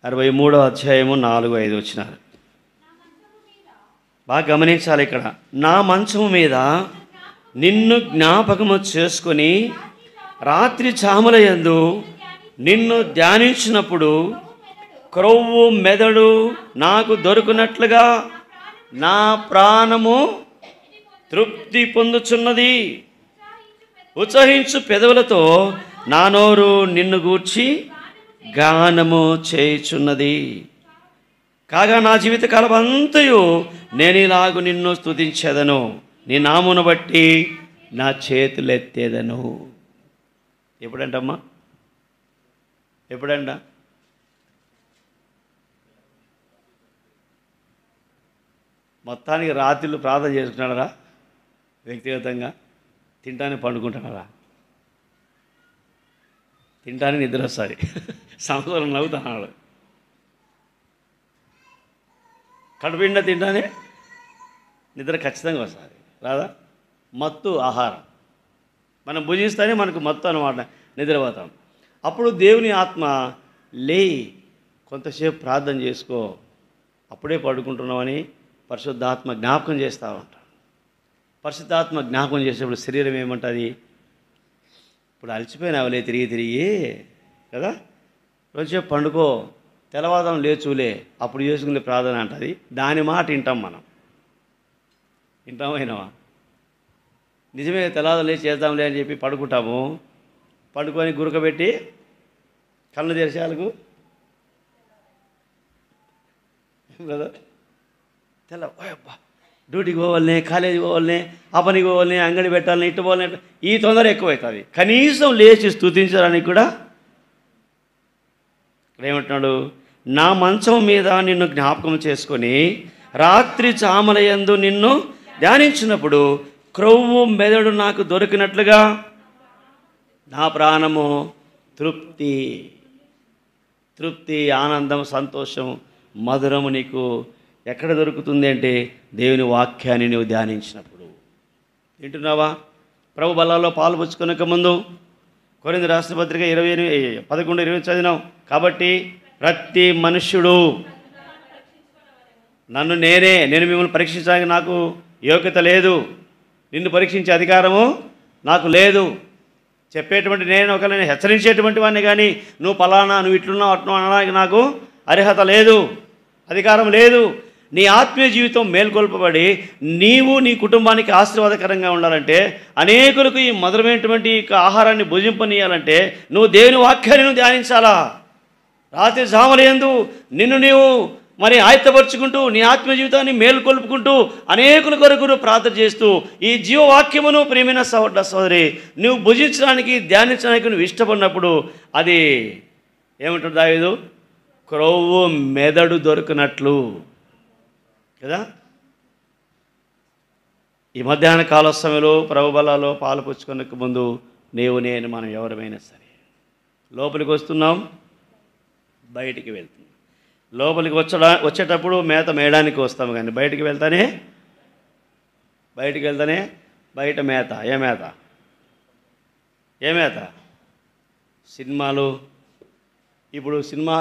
63వ అధ్యాయము 4-5 వచనాలు బాగా గమనించాలి. ఇక్కడ నా మంచము మీద నిన్ను జ్ఞాపకము చేసుకొని రాత్రి చాముల యందు నిన్ను ధ్యానించినప్పుడు క్రొవ్వు మెదడు నాకు దొరుకునట్లుగా నా ప్రాణము తృప్తి పొందుచున్నది. ఉత్సహించు పెదవులతో నా నోరు నిన్ను గూర్చి గానము చేయుచున్నది. కాగా నా జీవితకాలం అంతయు నేను ఇలాగు నిన్ను స్తుతించెదను, నీ నామును బట్టి నా చేతులెత్తేదను. ఎప్పుడంటమ్మా? ఎప్పుడంట? మొత్తానికి రాత్రులు ప్రార్థన చేసుకున్నాడరా? వ్యక్తిగతంగా తింటానికి పండుకుంటున్నారా? తింటానికి నిద్ర వస్తుంది, సంవత్సరం నవ్వుతున్నాడు. కడుపుండా తింటానే నిద్ర ఖచ్చితంగా వస్తుంది, రాదా? మత్తు ఆహారం మనం భుజిస్తేనే మనకు మత్తు అన్నమాట, నిద్రపోతాం. అప్పుడు దేవుని ఆత్మ లే, కొంతసేపు ప్రార్థన చేసుకో, అప్పుడే పడుకుంటున్నామని పరిశుద్ధాత్మ జ్ఞాపకం చేస్తూ ఉంటాం. పరిశుద్ధాత్మ జ్ఞాపకం చేసేప్పుడు శరీరం ఏమంటుంది? ఇప్పుడు అలసిపోయినావులే తిరిగి తిరిగి కదా, రోజుసేపు పండుకో, తెల్లవారుజామున లేచులే, అప్పుడు చేసుకునే ప్రార్థన అంటుంది. దాని మాట వింటాం మనం. వింటామైనావా? నిజమే, తెల్లవారుజామున లేచి చేద్దాంలే అని చెప్పి పడుకుంటాము. పడుకొని గురకబెట్టి కళ్ళు తెరిచాలకు కదా తెల్ల అబ్బా డ్యూటీకి పోవాలనే, కాలేజీకి పోవాలనే, ఆ పనికి పోవాలనే, అంగడి పెట్టాలని, ఇట్టు పోవాలని, ఈ తొందర ఎక్కువవుతుంది. కనీసం లేచి స్తుతించడానికి కూడా ఇక్కడ ఏమంటున్నాడు? నా మంచం మీద నిన్ను జ్ఞాపకం చేసుకొని రాత్రి చామలయందు నిన్ను ధ్యానించినప్పుడు క్రొవ్వు మెదడు నాకు దొరికినట్లుగా నా ప్రాణము తృప్తి, తృప్తి, ఆనందం, సంతోషం, మధురము నీకు ఎక్కడ దొరుకుతుంది అంటే దేవుని వాక్యాన్ని నువ్వు ధ్యానించినప్పుడు. వింటున్నావా? ప్రభు బలాల్లో పాలు పుచ్చుకునక ముందు కొరింథీ రాసిన పత్రిక 11:20 చదివినాం. కాబట్టి ప్రతి మనుష్యుడు నేను మిమ్మల్ని పరీక్షించడానికి నాకు యోగ్యత లేదు, నిన్ను పరీక్షించే అధికారము నాకు లేదు, చెప్పేటువంటి నేను ఒకవేళ హెచ్చరించేటువంటి వాడిని, కానీ నువ్వు పలానా, నువ్వు ఇట్లున్నావు అట్లా అనడానికి నాకు అర్హత లేదు, అధికారం లేదు. నీ ఆత్మీయ జీవితం మేల్కొల్పబడి నీవు నీ కుటుంబానికి ఆశీర్వాదకరంగా ఉండాలంటే, అనేకులకు ఈ మధురమైనటువంటి ఆహారాన్ని భుజింపనీయాలంటే నువ్వు దేవుని వాక్యాన్ని నువ్వు ధ్యానించాలా. రాత్రి జామలయందు నిన్ను నీవు మరి ఆయత్తపరుచుకుంటూ నీ ఆత్మీయ జీవితాన్ని మేలుకొల్పుకుంటూ అనేకుల కొరకు ప్రార్థన చేస్తూ ఈ జీవవాక్యమును ప్రియమైన సహోదరి నువ్వు భుజించడానికి, ధ్యానించడానికి నువ్వు ఇష్టపడినప్పుడు అది ఏమంటుంది దావీదు? క్రొవ్వు మెదడు దొరికినట్లు కదా. ఈ మధ్యాహ్న కాల సమయంలో ప్రభు బలాల్లో పాలు పుచ్చుకునే ముందు నేను మనం ఎవరమైనా సరే లోపలికి వస్తున్నాం, బయటికి వెళ్తున్నాం. లోపలికి వచ్చేటప్పుడు మేత మేయడానికి వస్తాము, కానీ బయటికి వెళ్తానే బయట మేత. ఏ మేత? సినిమాలు. ఇప్పుడు సినిమా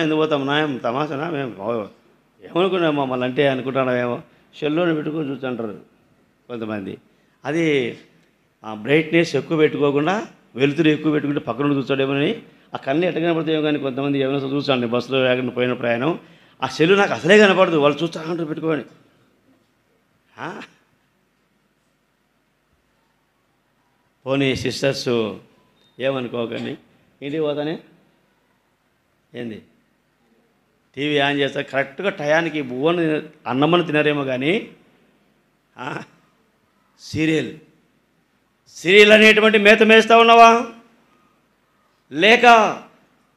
ఎందుకు పోతాం? నాయం తమాషనా? మేము ఏమనుకున్నాం మమ్మల్ని అంటే అనుకుంటున్నామేమో. షెల్లోని పెట్టుకొని చూస్తుంటారు కొంతమంది. అది బ్రైట్నెస్ ఎక్కువ పెట్టుకోకుండా, వెలుతురు ఎక్కువ పెట్టుకుంటే పక్కన చూస్తాడేమోనని ఆ కళ్ళు ఎట్ట కనపడతాయేమో. కానీ కొంతమంది ఏమైనా చూస్తాను, బస్సులో లేకుండా పోయిన ప్రయాణం, ఆ సెల్లు నాకు అసలే కనపడదు, వాళ్ళు చూస్తామంటారు పెట్టుకోని. పోనీ సిస్టర్స్ ఏమనుకోకండి, ఇంటికి పోతానే ఏంది టీవీ ఆన్ చేస్తారు, కరెక్ట్గా టయానికి బువ్వను అన్నమని తినరేమో, కానీ సీరియల్ అనేటువంటి మేత మేస్తూ ఉన్నావా? లేక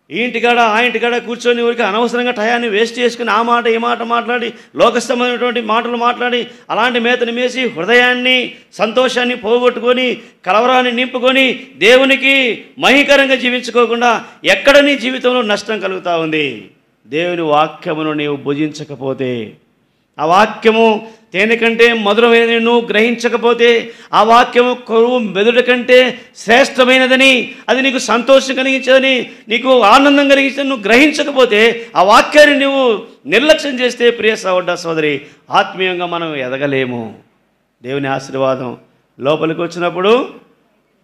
ఈ ఇంటికాడ ఆ ఇంటికాడ కూర్చొని ఊరికి అనవసరంగా టయాన్ని వేస్ట్ చేసుకుని ఆ మాట ఈ మాట మాట్లాడి లోకస్థమైనటువంటి మాటలు మాట్లాడి అలాంటి మేతని మేసి హృదయాన్ని, సంతోషాన్ని పోగొట్టుకొని కలవరాన్ని నింపుకొని దేవునికి మహికరంగా జీవించుకోకుండా ఎక్కడ నీ జీవితంలో నష్టం కలుగుతూ ఉంది? దేవుని వాక్యమును నీవు భుజించకపోతే, ఆ వాక్యము తేనె కంటే మధురమైనదని నువ్వు గ్రహించకపోతే, ఆ వాక్యము కొరువు మెదడు కంటే శ్రేష్టమైనదని, అది నీకు సంతోషం కలిగించదని, నీకు ఆనందం కలిగించదని నువ్వు గ్రహించకపోతే, ఆ వాక్యాన్ని నువ్వు నిర్లక్ష్యం చేస్తే ప్రియ సోదరి, ఆత్మీయంగా మనం ఎదగలేము. దేవుని ఆశీర్వాదం లోపలికి వచ్చినప్పుడు,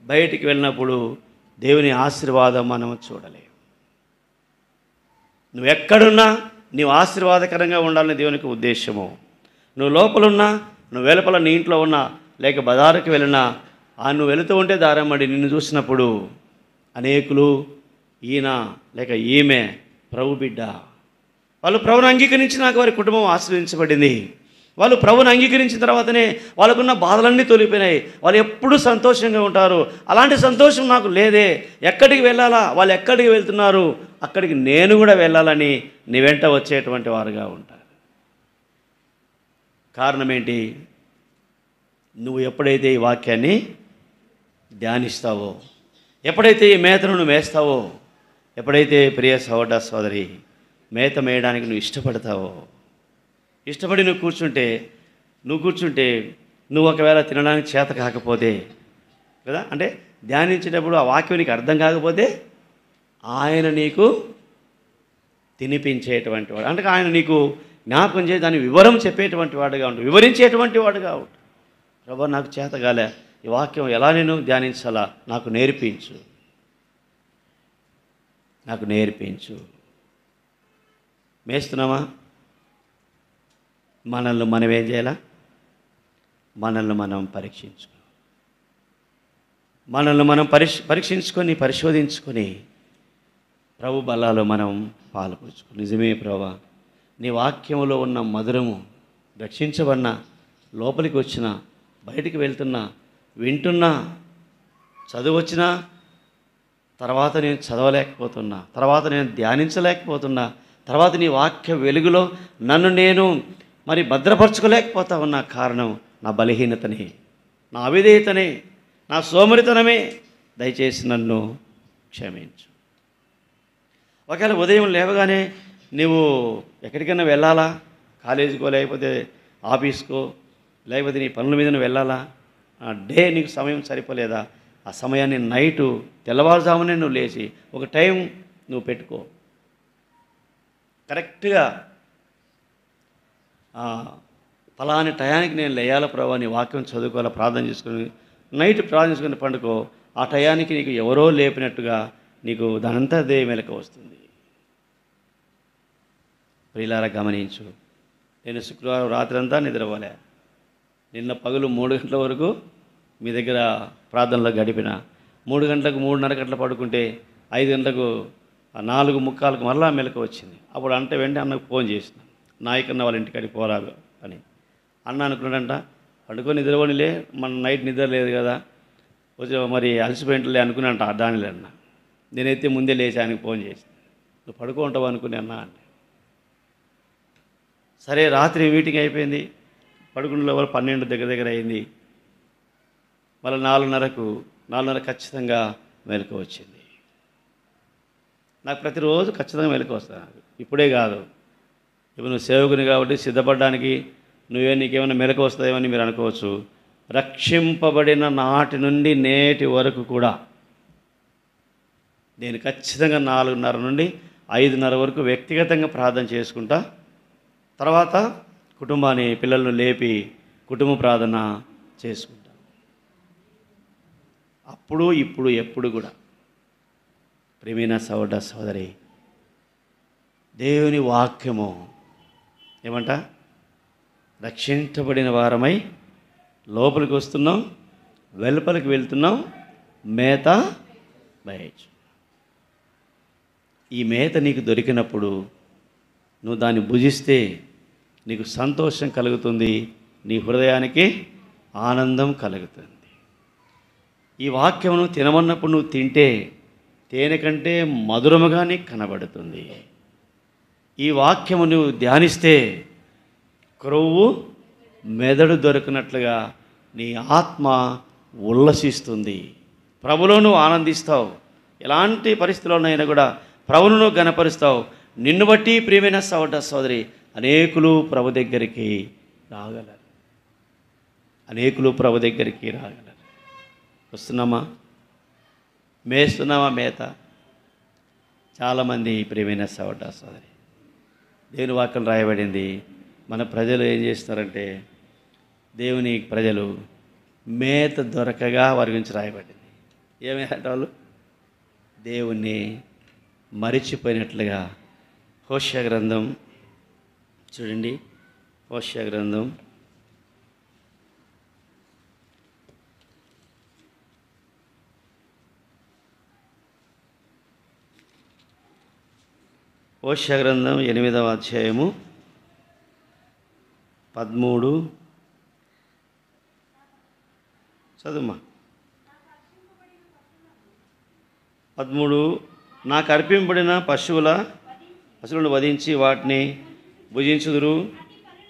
బయటికి వెళ్ళినప్పుడు దేవుని ఆశీర్వాదం మనం చూడలేము. నువ్వు ఎక్కడున్నా నీవు ఆశీర్వాదకరంగా ఉండాలని దేవునికి ఉద్దేశము. నువ్వు లోపలున్నా, నువ్వు వెలుపల నీ ఇంట్లో ఉన్నా, లేక బజారుకి వెళ్ళినా, నువ్వు వెళుతూ ఉంటే దారమ్మడి నిన్ను చూసినప్పుడు అనేకులు ఈయన లేక ఈమె ప్రభు బిడ్డ, వాళ్ళు ప్రభువును అంగీకరించినాక వారి కుటుంబం ఆశీర్వదించబడింది. వాళ్ళు ప్రభువును అంగీకరించిన తర్వాతనే వాళ్ళకున్న బాధలన్నీ తొలిపోయినాయి. వాళ్ళు ఎప్పుడూ సంతోషంగా ఉంటారు. అలాంటి సంతోషం నాకు లేదే, ఎక్కడికి వెళ్ళాలా, వాళ్ళు ఎక్కడికి వెళ్తున్నారు, అక్కడికి నేను కూడా వెళ్ళాలని నీ వెంట వచ్చేటువంటి వారుగా ఉంటారు. కారణం ఏంటి? నువ్వు ఎప్పుడైతే ఈ వాక్యాన్ని ధ్యానిస్తావో, ఎప్పుడైతే ఈ మేతను నువ్వు మేస్తావో, ఎప్పుడైతే ప్రియ సహోదర సోదరి మేత మేయడానికి నువ్వు ఇష్టపడతావో, ఇష్టపడి నువ్వు కూర్చుంటే నువ్వు ఒకవేళ తినడానికి చేత కాకపోతే కదా, అంటే ధ్యానించేటప్పుడు ఆ వాక్యం నీకు అర్థం కాకపోతే ఆయన నీకు తినిపించేటువంటి వాడు, అంటే ఆయన నీకు జ్ఞాపకం చేసి దాని వివరం చెప్పేటువంటి వాడుగా ఉంటాడు, వివరించేటువంటి వాడుగా ఉంటాడు. ప్రభువా, నాకు చేత కాలే, ఈ వాక్యం ఎలా నేను ధ్యానించాలా, నాకు నేర్పించు. మేస్తున్నామా? మనల్ని మనం ఏం చేయాలా? మనల్ని మనం పరీక్షించుకొని పరిశోధించుకొని ప్రభు బల్లాలో మనం పాలుపంచుకో. నిజమే ప్రభువా, నీ వాక్యంలో ఉన్న మధురము రక్షించబడిన, లోపలికి వచ్చిన, బయటికి వెళ్తున్నా, వింటున్నా, చదువు వచ్చినా తర్వాత నేను చదవలేకపోతున్నా, తర్వాత నేను ధ్యానించలేకపోతున్నా, తర్వాత నీ వాక్య వెలుగులో నన్ను నేను మరి భద్రపరచుకోలేకపోతా ఉన్న కారణం నా బలహీనతనే, నా అవిధేయతనే, నా సోమరితనమే. దయచేసి నన్ను క్షమించు. ఒకవేళ ఉదయం లేవగానే నువ్వు ఎక్కడికైనా వెళ్ళాలా, కాలేజీకో లేకపోతే ఆఫీస్కో లేకపోతే నీ పనుల మీద నువ్వు వెళ్ళాలా, ఆ డే నీకు సమయం సరిపోలేదా, ఆ సమయాన్ని నైటు తెల్లవారుజామునే నువ్వు లేచి ఒక టైం నువ్వు పెట్టుకో. కరెక్ట్గా ఫలాని టయానికి నేను లేయాల ప్రభావ, నీ వాక్యం చదువుకోవాలా, ప్రార్థన చేసుకుని నైట్ ప్రార్థన చేసుకుని పండుకో. ఆ టయానికి నీకు ఎవరో లేపినట్టుగా నీకు దానంతా అదే మెలక వస్తుంది. ప్రియులారా, గమనించు. నేను శుక్రవారం రాత్రి అంతా నిద్రపోలే. నిన్న పగలు 3 గంటల వరకు మీ దగ్గర ప్రార్థనలో గడిపిన. 3 గంటలకు 3:30 గంటలు పడుకుంటే 5 గంటలకు 4:45కు మరలా మెలక వచ్చింది. అప్పుడు అంటే వెంటనే అన్నకు ఫోన్ చేసిన, నాయకన్న వాళ్ళ ఇంటికాడికి పోరా అని. అన్న అనుకున్నాడంట, పడుకొని నిద్రపోనిలే, మన నైట్ నిద్ర లేదు కదా, కొంచెం మరి అలసిపోయింటలే అనుకున్నాంట. దానిలే అన్న, నేనైతే ముందే లేచి ఆయనకు ఫోన్ చేసిన, నువ్వు పడుకో ఉంటావు అనుకుని అన్న అంటే. సరే, రాత్రి మీటింగ్ అయిపోయింది, పడుకున్న లోపల 12 దగ్గర అయింది. మళ్ళీ 4:30 ఖచ్చితంగా మెలకు వచ్చింది. నాకు ప్రతిరోజు ఖచ్చితంగా మెలకు వస్తుంది. నాకు ఇప్పుడే కాదు, ఇప్పుడు నువ్వు సేవకుని కాబట్టి సిద్ధపడడానికి నీకేమైనా మెలకు వస్తుందేమని మీరు అనుకోవచ్చు. రక్షింపబడిన నాటి నుండి నేటి వరకు కూడా నేను ఖచ్చితంగా 4:30 నుండి 5:30 వరకు వ్యక్తిగతంగా ప్రార్థన చేసుకుంటా. తర్వాత కుటుంబాన్ని, పిల్లలను లేపి కుటుంబ ప్రార్థన చేసుకుంటా. అప్పుడు ఇప్పుడు ఎప్పుడు కూడా ప్రియమైన సహోదర సోదరి, దేవుని వాక్యము ఏమంట, రక్షించబడిన వారమై లోపలికి వస్తున్నాం, వెలుపలికి వెళ్తున్నాం, మేత బయచు. ఈ మేత నీకు దొరికినప్పుడు నువ్వు దాన్ని భుజిస్తే నీకు సంతోషం కలుగుతుంది, నీ హృదయానికి ఆనందం కలుగుతుంది. ఈ వాక్యమును తినమన్నప్పుడు నువ్వు తింటే తేనె కంటే మధురముగా నీకు కనబడుతుంది. ఈ వాక్యము నువ్వు ధ్యానిస్తే క్రొవ్వు మెదడు దొరికినట్లుగా నీ ఆత్మ ఉల్లసిస్తుంది. ప్రభులో నువ్వు ఆనందిస్తావు. ఎలాంటి పరిస్థితుల్లోనైనా కూడా ప్రభువును నువ్వు గణపరుస్తావు. నిన్ను బట్టి ప్రియమైన సహోదర సోదరి అనేకులు ప్రభు దగ్గరికి రాగలరు. వస్తున్నామా? మేస్తున్నామా మేత? చాలామంది ప్రియమైన సహోదర సోదరి, దేవుని వాక్యం రాయబడింది. మన ప్రజలు ఏం చేస్తున్నారంటే, దేవుని ప్రజలు మేత దొరకగా వారి గురించి రాయబడింది. ఏమంటే వాళ్ళు దేవుణ్ణి మరిచిపోయినట్లుగా. హోషేయ గ్రంథం చూడండి, హోషేయ గ్రంథం 6 హోషేయ గ్రంథం 8వ అధ్యాయము 13 చదువుమా. 13 నాకు అర్పింపబడిన పశువులను వధించి వాటిని భుజించుదురు.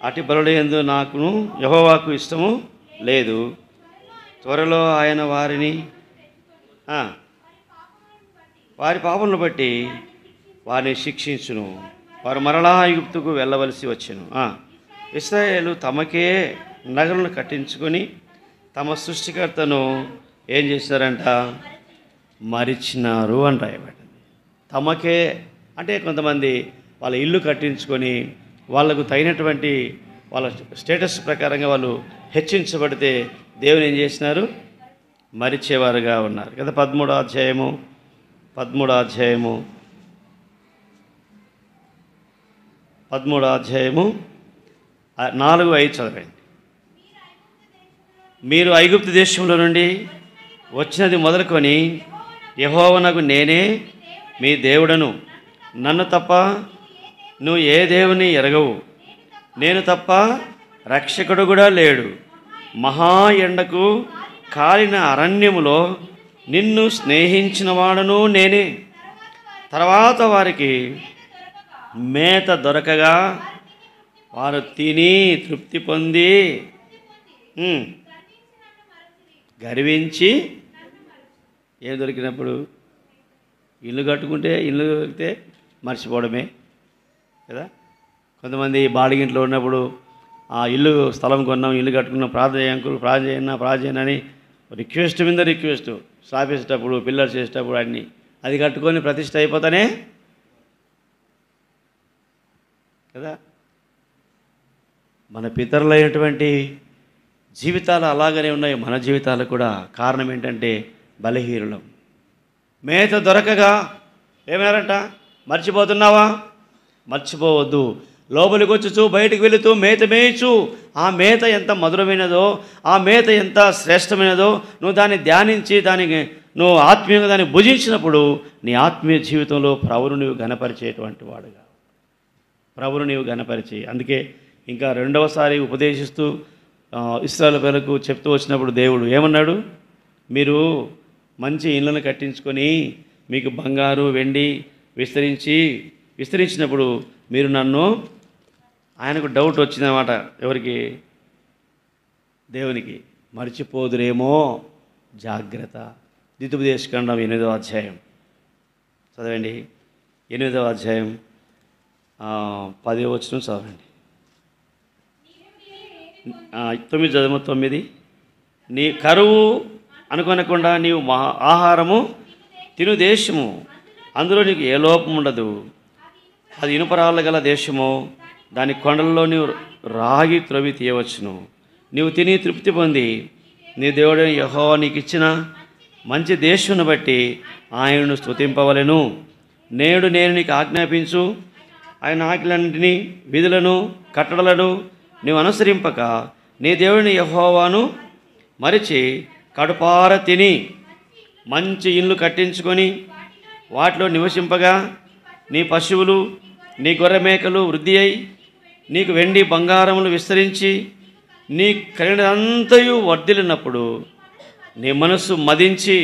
అటు బలుల యందు నాకును యెహోవాకు ఇష్టము లేదు. త్వరలో ఆయన వారి పాపములను బట్టి వారిని శిక్షించును. వారు మరలా ఐగుప్తుకు వెళ్ళవలసి వచ్చెను. ఇశ్రాయేలు తమకే నగరులను కట్టించుకొని తమ సృష్టికర్తను ఏం చేశారంట? మరిచినారు అని రాయబడింది. తమకే అంటే కొంతమంది వాళ్ళ ఇల్లు కట్టించుకొని వాళ్ళకు తగినటువంటి వాళ్ళ స్టేటస్ ప్రకారంగా వాళ్ళు హెచ్చించబడితే దేవుని ఏం చేసినారు? మరిచేవారుగా ఉన్నారు కదా. 13వ అధ్యాయము 4-5 చదవండి. మీరు ఐగుప్తు దేశంలో నుండి వచ్చినది మొదలుకొని యెహోవానగు నేనే మీ దేవుడను. నన్ను తప్ప నువ్వు ఏ దేవుని ఎరగవు. నేను తప్ప రక్షకుడు కూడా లేడు. మహా ఎండకు కాలిన అరణ్యములో నిన్ను స్నేహించిన వాడను నేనే. తర్వాత వారికి మేత దొరకగా వారు తిని తృప్తి పొంది గర్వించి ఏం దొరికినప్పుడు ఇల్లు కట్టుకుంటే ఇల్లు దొరికితే మర్చిపోవడమే కదా. కొంతమంది బాడిగింట్లో ఉన్నప్పుడు ఆ ఇల్లు స్థలం కొన్నాం, ఇల్లు కట్టుకున్నాం, ప్రార్థన చేయని రిక్వెస్ట్ మీద రిక్వెస్ట్, స్లాబ్ వేసేటప్పుడు, పిల్లర్స్ చేసేటప్పుడు అన్నీ అది కట్టుకొని ప్రతిష్ట అయిపోతానే కదా. మన పితరులైనటువంటి జీవితాలు అలాగనే ఉన్నాయి. మన జీవితాలు కూడా కారణం ఏంటంటే బలహీనులం. మేత దొరకగా ఏమన్నారంట? మర్చిపోతున్నావా? మర్చిపోవద్దు. లోపలికి వచ్చుచు బయటికి వెళుతూ మేత మేయచ్చు. ఆ మేత ఎంత మధురమైనదో, ఆ మేత ఎంత శ్రేష్టమైనదో నువ్వు దాన్ని ధ్యానించి దానికి నువ్వు ఆత్మీయంగా దాన్ని భుజించినప్పుడు నీ ఆత్మీయ జీవితంలో ప్రభువును నీవు ఘనపరిచేటువంటి వాడుగా, ప్రభువును నీవు ఘనపరిచి. అందుకే ఇంకా రెండవసారి ఉపదేశిస్తూ ఇశ్రాయేలు ప్రజలకు చెప్తూ వచ్చినప్పుడు దేవుడు ఏమన్నాడు? మీరు మంచి ఇళ్ళను కట్టించుకొని మీకు బంగారు వెండి విస్తరించినప్పుడు మీరు నన్ను, ఆయనకు డౌట్ వచ్చిందన్నమాట. ఎవరికి? దేవునికి. మర్చిపోదురేమో, జాగ్రత్త. ద్వితీయోపదేశకాండం 8వ అధ్యాయం చదవండి. 8వ అధ్యాయం 10వ వచనం చదవండి. 9 నీ కరువు అనుకొనకుండా నీవు ఆహారము తిను దేశము, అందులో నీకు ఏ లోపం ఉండదు. అది ఇనుపరాళ్ళ గల దేశము, దాని కొండల్లో నీవు రాగి త్రవ్వి తీయవచ్చును. నీవు తిని తృప్తి పొంది నీ దేవుడైన యెహోవా నీకు ఇచ్చిన మంచి దేశమును బట్టి ఆయనను స్తుతింపవలెను. నేడు నేను నీకు ఆజ్ఞాపించు ఆయన ఆజ్ఞలన్నింటినీ, విధులను, కట్టడలను నీవు అనుసరింపక నీ దేవుని యెహోవాను మరిచి కడుపార తిని మంచి ఇల్లు కట్టించుకొని వాటిలో నివసింపగా నీ పశువులు నీ గొర్రె మేకలు వృద్ధి అయి నీకు వెండి బంగారములు విస్తరించి నీ కలిగినదంతయు వర్ధిల్లినప్పుడు నీ మనస్సు మదించి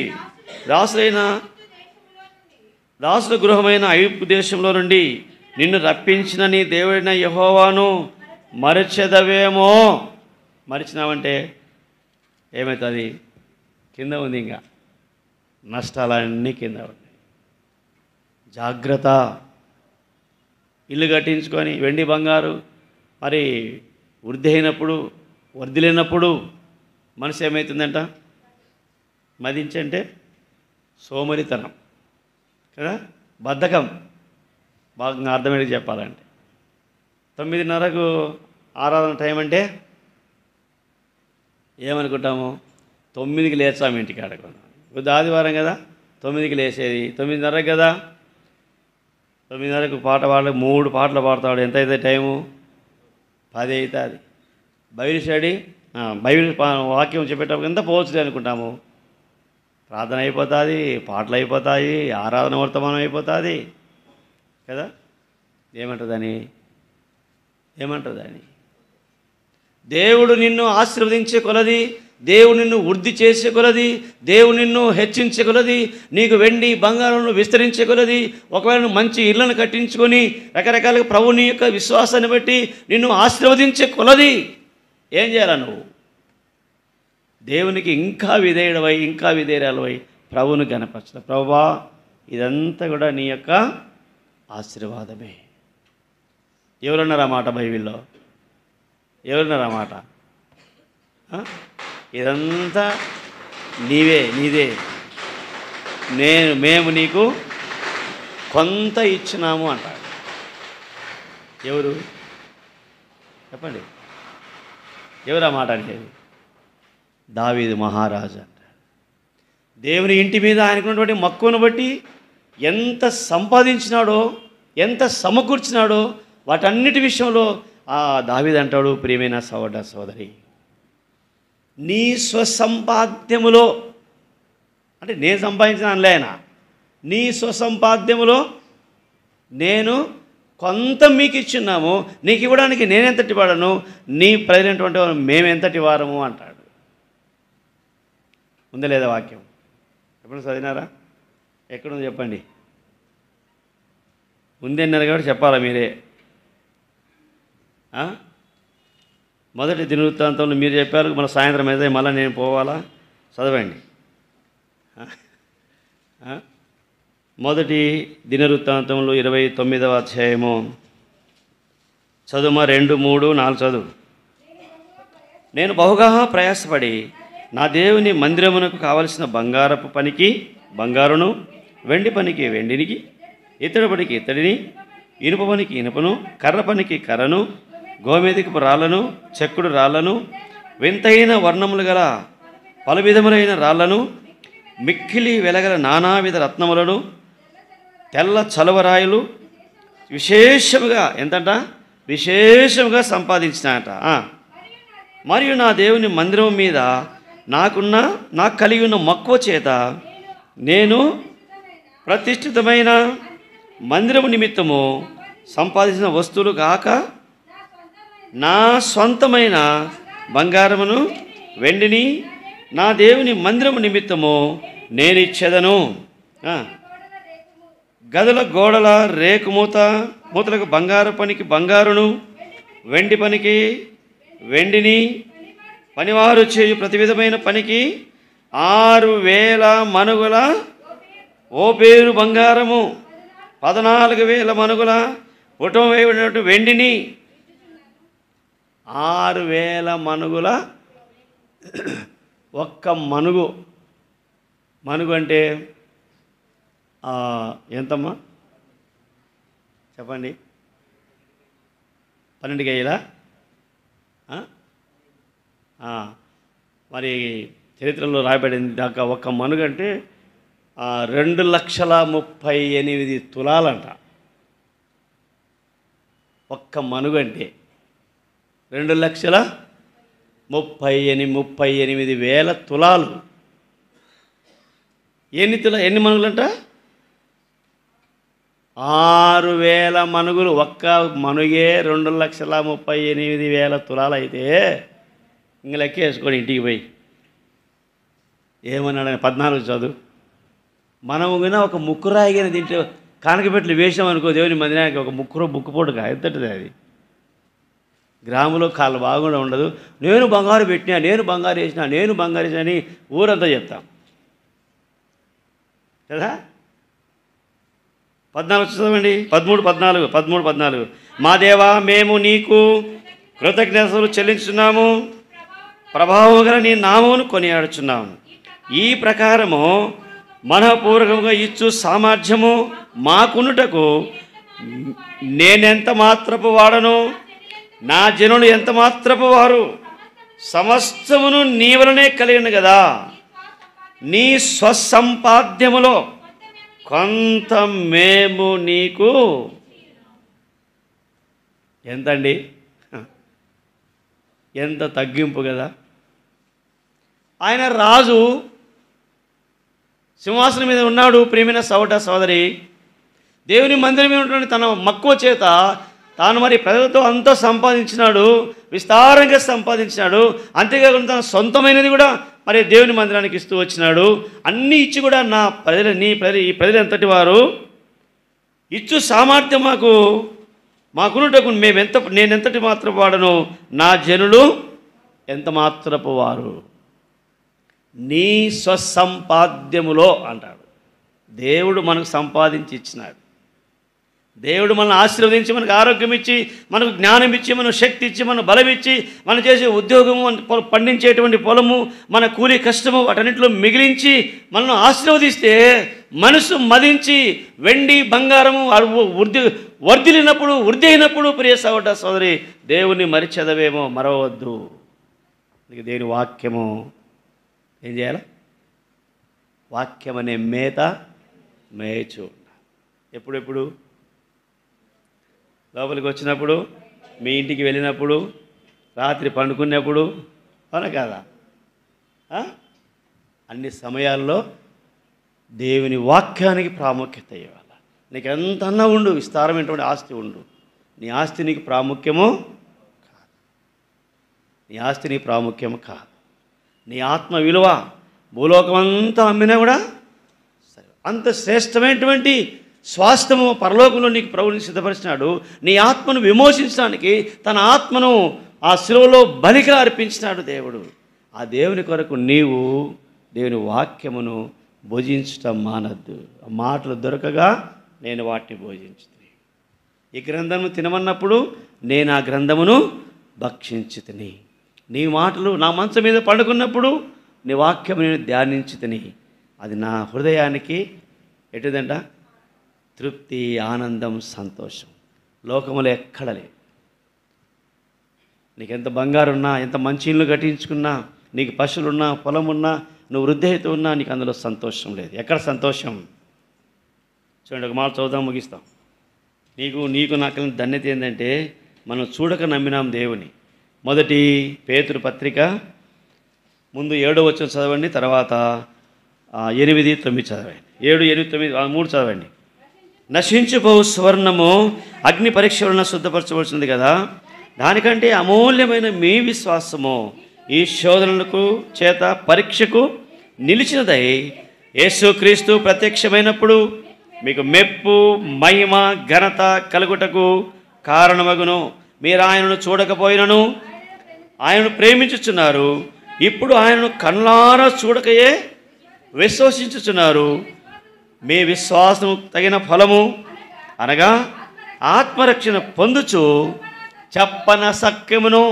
దాసుల గృహమైన ఐగుప్తు దేశంలో నుండి నిన్ను రప్పించిన నీ దేవుడైన యెహోవాను మరచెదవేమో. మరిచినావంటే ఏమవుతుంది? కింద ఉంది, ఇంకా నష్టాలన్నీ కింద ఉన్నాయి. జాగ్రత్త. ఇల్లు కట్టించుకొని వెండి బంగారు మరి వృద్ధి అయినప్పుడు, వర్ధిల్లినప్పుడు మనసు ఏమవుతుందంట? మదించంటే సోమరితనం కదా, బద్ధకం. బాగా అర్థమయ్యేది చెప్పాలంటే 9:30కు ఆరాధన టైం అంటే ఏమనుకుంటాము? 9కి లేచాము ఇంటికి ఆడుకున్నాం. కొద్ది ఆదివారం కదా, 9కి లేచేది. 9:30 కదా, 9:30కు పాట పాడ 3 పాటలు పాడతాడు. ఎంత అయితే టైము? 10 అవుతుంది. బైబిల్ స్టడీ, బైబిల్ వాక్యం చెప్పేటప్పుడు ఎంత పోవచ్చు అనుకుంటాము. ప్రార్థన అయిపోతుంది, పాటలు అయిపోతాయి, ఆరాధన వర్తమానం అయిపోతుంది కదా. ఏమంటుందని దేవుడు నిన్ను ఆశీర్వదించే కొలది, దేవుడు నిన్ను వృద్ధి చేసే కొలది, దేవుడు నిన్ను హెచ్చించే కొలది, నీకు వెండి బంగారంను విస్తరించే కొలది, ఒకవేళ నువ్వు మంచి ఇళ్లను కట్టించుకొని రకరకాలుగా ప్రభుని యొక్క విశ్వాసాన్ని బట్టి నిన్ను ఆశీర్వదించే కొలది ఏం చేయాలి? నువ్వు దేవునికి ఇంకా విధేయురాలవై ప్రభువును గణపరచు. ప్రభువా, ఇదంతా కూడా నీ యొక్క ఆశీర్వాదమే. ఎవరన్నారు ఆ మాట బైబిల్లో? ఎవరన్నారు ఆ మాట? ఇదంతా నీదే, మేము నీకు కొంత ఇచ్చినాము అంటాడు. ఎవరు చెప్పండి? ఎవరు ఆ మాట అనేది? దావీదు మహారాజు అంటాడు. దేవుని ఇంటి మీద ఆయనకున్నటువంటి మక్కువను బట్టి ఎంత సంపాదించినాడో, ఎంత సమకూర్చినాడో వాటన్నిటి విషయంలో ఆ దావీదు అంటాడు, ప్రియమైన సోదరి, నీ స్వసంపాద్యములో, అంటే నేను సంపాదించిన అనలే ఆయన, నీ స్వసంపాద్యములో నేను కొంత మీకు ఇచ్చున్నాము, నీకు ఇవ్వడానికి నేనెంతటి వాడను, నీ ప్రజలైనటువంటి వారు మేమెంతటి వారము అంటాడు. ఉందా లేదా వాక్యం? ఎప్పుడు చదివినారా? ఎక్కడుంది చెప్పండి. ఉంది అన్నారు కాబట్టి చెప్పాలా మీరే. మొదటి దినవృత్తాంతంలో మీరు చెప్పారు, మన సాయంత్రం అయితే మళ్ళీ నేను పోవాలా? చదవండి. మొదటి దినవృత్తాంతంలో 29వ అధ్యాయము చదువు 2, 3, 4 చదువు. నేను బహుగా ప్రయాసపడి నా దేవుని మందిరమునకు కావలసిన బంగారపు పనికి బంగారును, వెండి పనికి వెండినికి, ఇత్తడి పనికి ఇత్తడిని, ఇనుప పనికి ఇనుపను, కర్ర పనికి కర్రను, గోమేధికపు రాళ్లను, చెక్కుడు రాళ్లను, వింతైన వర్ణములు గల పలు విధములైన రాళ్లను, మిక్కిలి వెలగల నానావిధ రత్నములను, తెల్ల చలువరాయులు విశేషముగా విశేషముగా సంపాదించినాట. మరియు నా దేవుని మందిరం మీద నాకు కలిగి ఉన్న మక్కువ చేత నేను ప్రతిష్ఠితమైన మందిరము నిమిత్తము సంపాదించిన వస్తువులు కాక నా సొంతమైన బంగారమును వెండిని నా దేవుని మందిరము నిమిత్తము నేను ఇచ్చేదను. గదుల గోడల రేకు మూతలకు బంగారు పనికి బంగారును, వెండి పనికి వెండిని, పనివారు చేయు ప్రతి విధమైన పనికి 6,000 మనుగుల ఓపేరు బంగారము, 14,000 మనుగుల పుటం వేయబడినట్టు వెండిని, 6,000 మనుగుల ఒక్క మనుగు అంటే ఎంతమ్మా చెప్పండి? 12 గేయలా? మరి చరిత్రలో రాయబడింది దాకా ఒక్క మనుగు అంటే 2,38,000 తులాలంట. ఒక్క మనుగు అంటే 2,38,000 తులాలు. ఎన్ని మనుగులంట? 6,000 మనుగులు. ఒక్క మనుగే 2,38,000 తులాలు అయితే ఇంక లెక్క వేసుకొని ఇంటికి పోయి ఏమన్నాడని 14 చదువు. మనము కూడా ఒక ముక్కురాయిగానే తింటే కానకపెట్లు వేసామనుకో దేవుని మందిరానికి ఒక ముక్కుపోటుగా ఎంతటిది అది. గ్రామంలో కాళ్ళు బాగుండా ఉండదు. నేను బంగారు పెట్టినా, నేను బంగారు వేసినా, నేను బంగారు వేసినా అని ఊరంతా చెప్తాం కదా. 14 చదవండి. 13, 14. మా దేవా, మేము నీకు కృతజ్ఞతలు చెల్లించున్నాము, ప్రభావం గల నీ నామమును కొనియాడుచున్నాము. ఈ ప్రకారము మనపూర్వకంగా ఇచ్చు సామర్థ్యము మాకునుటకు నేనెంత మాత్రపు వాడను, నా జనులు ఎంత మాత్రపు వారు, సమస్తమును నీ వలనే కలిగిన కదా. నీ స్వసంపాద్యములో కొంత మేము నీకు ఎంతండి? ఎంత తగ్గింపు కదా. ఆయన రాజు సింహాసనం మీద ఉన్నాడు. ప్రియమైన సోదరి, దేవుని మందిరం ఉన్నటువంటి తన మక్కువ చేత తాను మరి ప్రజలతో అంతా సంపాదించినాడు, విస్తారంగా సంపాదించినాడు. అంతేకాకుండా తన సొంతమైనది కూడా మరి దేవుని మందిరానికి ఇస్తూ వచ్చినాడు. అన్నీ ఇచ్చి కూడా నా ప్రజలు ఈ ప్రజలు ఎంతటి వారు, ఇచ్చు సామర్థ్యం మాకున్నటకు నేనెంతటి మాత్రపు వాడను, నా జనులు ఎంత మాత్రపు వారు. నీ స్వసంపాద్యములో అంటాడు. దేవుడు మనకు సంపాదించి ఇచ్చినాడు. దేవుడు మనల్ని ఆశీర్వదించి, మనకు ఆరోగ్యం ఇచ్చి, మనకు జ్ఞానం ఇచ్చి, మనకు శక్తి ఇచ్చి, మన బలం ఇచ్చి, మనం చేసే ఉద్యోగము, పండించేటువంటి పొలము, మన కూలి కష్టము, వాటన్నిటిలో మిగిలించి మనల్ని ఆశీర్వదిస్తే మనసు మదించి వెండి బంగారము వృద్ధి అయినప్పుడు ప్రియ సోదర సోదరి దేవుని మరిచెదవేమో మరవద్దు. దేవుని వాక్యము ఏం చేయాలి? వాక్యం అనే మేత మేయచు. ఎప్పుడెప్పుడు? లోపలికి వచ్చినప్పుడు, మీ ఇంటికి వెళ్ళినప్పుడు, రాత్రి పండుకున్నప్పుడు, అవునా కాదా? అన్ని సమయాల్లో దేవుని వాక్యానికి ప్రాముఖ్యత ఇవ్వాలి. నీకు ఎంతన్నా ఉండు, విస్తారమైనటువంటి ఆస్తి ఉండు, నీ ఆస్తి నీకు ప్రాముఖ్యము కాదు. నీ ఆస్తి నీ ప్రాముఖ్యము కాదు. నీ ఆత్మ విలువ భూలోకం అంతా అమ్మినా కూడా సరే, అంత శ్రేష్టమైనటువంటి స్వాస్థ్యము పరలోకంలో నీకు ప్రభువుని సిద్ధపరిచినాడు. నీ ఆత్మను విమోచించడానికి తన ఆత్మను ఆ శిలువలో బలిగా అర్పించినాడు దేవుడు. ఆ దేవుని కొరకు నీవు దేవుని వాక్యమును భోజించటం మానద్దు. ఆ మాటలు దొరకగా నేను వాటిని భోజించుతుంది. ఈ గ్రంథము తినమన్నప్పుడు నేను ఆ గ్రంథమును భక్షించుతిని. నీ మాటలు నా మంచం మీద పండుకున్నప్పుడు నీ వాక్యము నేను ధ్యానించుతిని. అది నా హృదయానికి ఎటుదంట? తృప్తి, ఆనందం, సంతోషం. లోకములో ఎక్కడ లేదు. నీకు ఎంత బంగారు ఉన్నా, ఎంత మంచి ఇల్లు కట్టించుకున్నా, నీకు పశువులున్నా, పొలం ఉన్నా, నువ్వు వృద్ధి అయితే ఉన్నా, నీకు అందులో సంతోషం లేదు. ఎక్కడ సంతోషం? చూడండి, ఒక మాట చదువుతాం, ముగిస్తాం. నీకు నాకు ధన్యత ఏంటంటే మనం చూడక నమ్మినాం దేవుని. మొదటి పేతురు పత్రిక ముందు 7వ వచనం చదవండి, తర్వాత 8, 9 చదవండి. 7, 8, 9, 3 చదవండి. నశించిపోవు సువర్ణము అగ్ని పరీక్ష వలన శుద్ధపరచవలసింది కదా, దానికంటే అమూల్యమైన మీ విశ్వాసము ఈ శోధనలకు చేత పరీక్షకు నిలిచినదై యేసుక్రీస్తు ప్రత్యక్షమైనప్పుడు మీకు మెప్పు, మహిమ, ఘనత కలుగుటకు కారణమగును. మీరు ఆయనను చూడకపోయినను ఆయనను ప్రేమించుచున్నారు. ఇప్పుడు ఆయనను కళ్ళారా చూడకయే విశ్వసించుచున్నారు. మీ విశ్వాసం తగిన ఫలము అనగా ఆత్మరక్షణ పొందుచు చెప్పన సఖ్యమును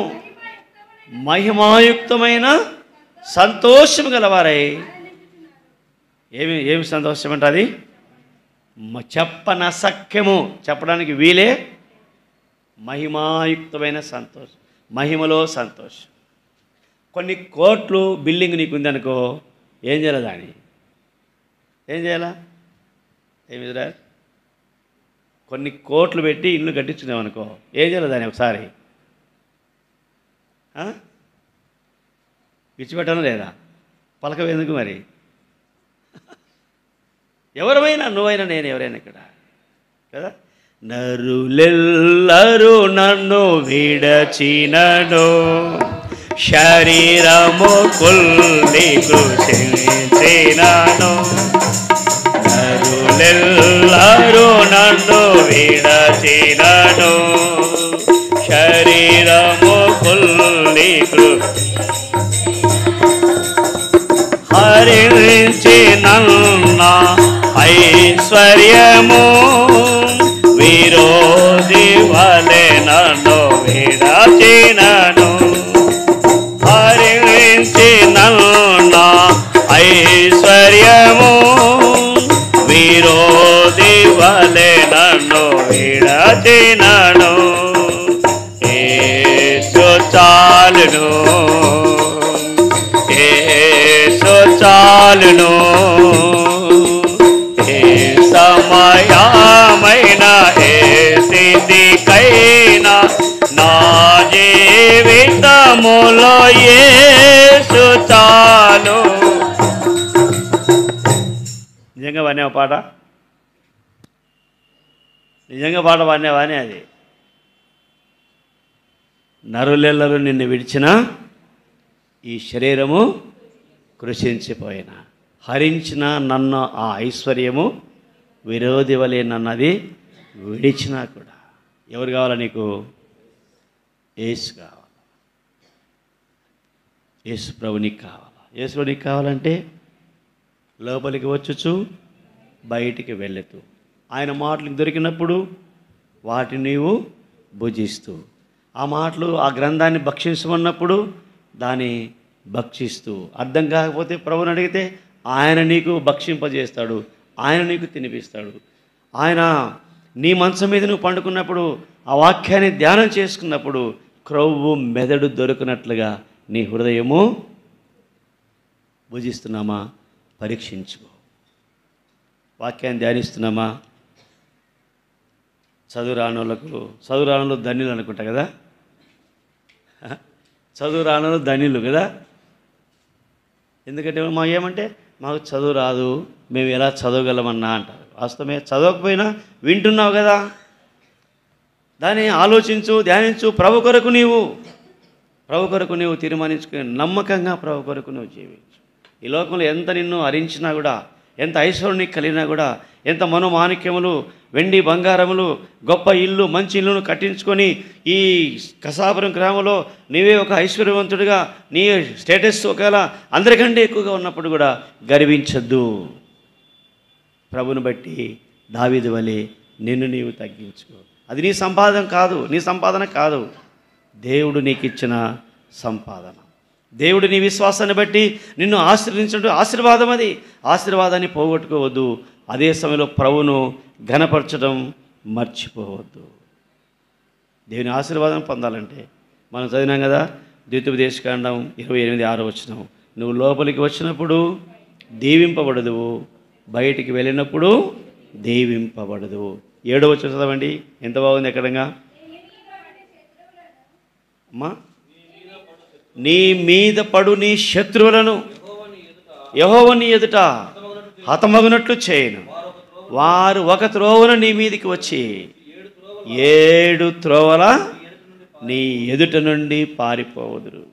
మహిమాయుక్తమైన సంతోషము గలవారై. ఏమి సంతోషం అంటే అది చెప్పన సఖ్యము, చెప్పడానికి వీలే మహిమాయుక్తమైన సంతోషం, మహిమలో సంతోషం. కొన్ని కోట్లు బిల్డింగ్ నీకు ఉందనుకో, ఏం చేయాలి? దాన్ని ఏం చేయాలా? ఏమిదిరా, కొన్ని కోట్లు పెట్టి ఇల్లు కట్టించుకున్నామనుకో, ఏం చేయాలి దాన్ని? ఒకసారి విడిచిపెట్టాను లేదా? పలకం ఎందుకు మరి? ఎవరైనా, నువ్వైనా, నేను, ఎవరైనా ఇక్కడ కదా. నరులెల్లరూ నన్ను విడచినను, శరీరము కుల్లి కృషించినను. నరులెల్లరూ నన్ను విడచినను, శరీరము కుల్లి హరించి నన్న ఐశ్వర్యము విరోధి వలె నన్ను విడచినను. హరించి నన్న ఐశ్వర్యము విరోధి వలె నన్ను విడచినను. యేసు చాలును, యేసు చాలును. ఏ సమయమైన ఏ స్థితికైనా నా జీవితములో యేసు చాలు. నిజంగా వాడిన పాట నిజంగా పాట పాడినవానే అది. నరులెల్లరూ నిన్ను విడిచిన ఈ శరీరము కృషించిపోయిన, హరించిన నన్ను ఆ ఐశ్వర్యము విరోధి వలె నన్నది విడిచినా కూడా. ఎవరు కావాలా నీకు? యేసు కావాలి. యేసు ప్రభు నీకు కావాలా? యేసు ప్రభు నీకు కావాలంటే లోపలికి వచ్చుచు బయటికి వెళ్ళుతూ, ఆయన మాటలకు దొరికినప్పుడు వాటిని నీవు భుజిస్తూ, ఆ మాటలు ఆ గ్రంథాన్ని భక్షించమన్నప్పుడు దాన్ని భక్షిస్తూ, అర్థం కాకపోతే ప్రభుని అడిగితే ఆయన నీకు భక్షింపజేస్తాడు, ఆయన నీకు తినిపిస్తాడు. ఆయన నీ మంచం మీద నువ్వు పండుకున్నప్పుడు ఆ వాక్యాన్ని ధ్యానం చేసుకున్నప్పుడు క్రొవ్వు మెదడు దొరికినట్లుగా నీ హృదయము భుజిస్తున్నామా పరీక్షించుకో. వాక్యాన్ని ధ్యానిస్తున్నామా? చదువురానులు ధన్యులు అనుకుంటా కదా, చదువురానులు ధన్యులు కదా. ఎందుకంటే ఏమంటే మాకు చదువు రాదు, మేము ఎలా చదవగలమన్నా అంటారు. వాస్తవమే, చదవకపోయినా వింటున్నావు కదా, దాన్ని ఆలోచించు, ధ్యానించు. ప్రభు కొరకు నీవు తీర్మానించుకుని నమ్మకంగా ప్రభు కొరకు నువ్వు జీవించు. ఈ లోకంలో ఎంత నిన్ను హరించినా కూడా, ఎంత ఐశ్వర్యం నీకు కలిగినా కూడా, ఎంత మనోమాణిక్యములు, వెండి బంగారములు, గొప్ప ఇల్లు, మంచి ఇల్లును కట్టించుకొని ఈ కసాపురం గ్రామంలో నీవే ఒక ఐశ్వర్యవంతుడిగా, నీ స్టేటస్ ఒకవేళ అందరికంటే ఎక్కువగా ఉన్నప్పుడు కూడా గర్వించద్దు. ప్రభుని బట్టి దావీదు వలె నిన్ను నీవు తగ్గించుకో. అది నీ సంపాదన కాదు, దేవుడు నీకు ఇచ్చిన సంపాదన. దేవుడు నీ విశ్వాసాన్ని బట్టి నిన్ను ఆశీర్వదించడం ఆశీర్వాదం. అది ఆశీర్వాదాన్ని పోగొట్టుకోవద్దు. అదే సమయంలో ప్రభువును ఘనపరచడం మర్చిపోవద్దు. దేవుని ఆశీర్వాదం పొందాలంటే మనం చదివినాం కదా, ద్వితీయోపదేశకాండం 28:6 నువ్వు లోపలికి వచ్చినప్పుడు దీవింపబడదు, బయటికి వెళ్ళినప్పుడు దీవింపబడదు. 7వ చదవండి, ఎంత బాగుంది ఎక్కడంగా. అమ్మా, నీ మీద పడు నీ శత్రువులను యెహోవా నీ ఎదుట హతమగునట్లు చేయను. వారు ఒక త్రోవన నీ మీదికి వచ్చి 7 త్రోవల నీ ఎదుట నుండి పారిపోవదురు.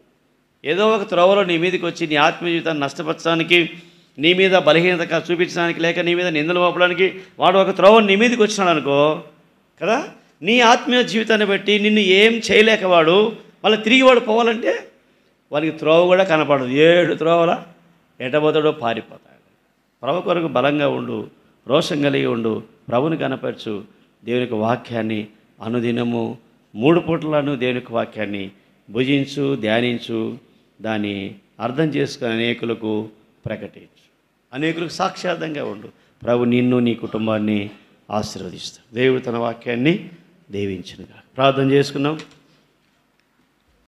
ఏదో ఒక త్రోవలో నీ మీదకి వచ్చి నీ ఆత్మీయ జీవితాన్ని నష్టపరచడానికి, నీ మీద బలహీనత చూపించడానికి, లేక నీ మీద నిందలు మోపడానికి వాడు ఒక త్రోవను నీ మీదకి వచ్చినాడు అనుకో కదా, నీ ఆత్మీయ జీవితాన్ని బట్టి నిన్ను ఏం చేయలేక వాడు మళ్ళీ తిరిగి వాడు పోవాలంటే వానికి త్రోవ కూడా కనపడదు. 7 త్రోవల ఎటబోతాడో పారిపోతాడు. ప్రభు కొరకు బలంగా ఉండు, రోషం కలిగి ఉండు, ప్రభుని కనపరచు. దేవునికి వాక్యాన్ని అనుదినము 3 పూటలను దేవునికి వాక్యాన్ని భుజించు, ధ్యానించు, దాన్ని అర్థం చేసుకుని అనేకులకు ప్రకటించు, అనేకులకు సాక్షార్థంగా ఉండు. ప్రభు నిన్ను నీ కుటుంబాన్ని ఆశీర్వదిస్తాడు. దేవుడు తన వాక్యాన్ని దీవించునుగా. ప్రార్థన చేసుకున్నాం.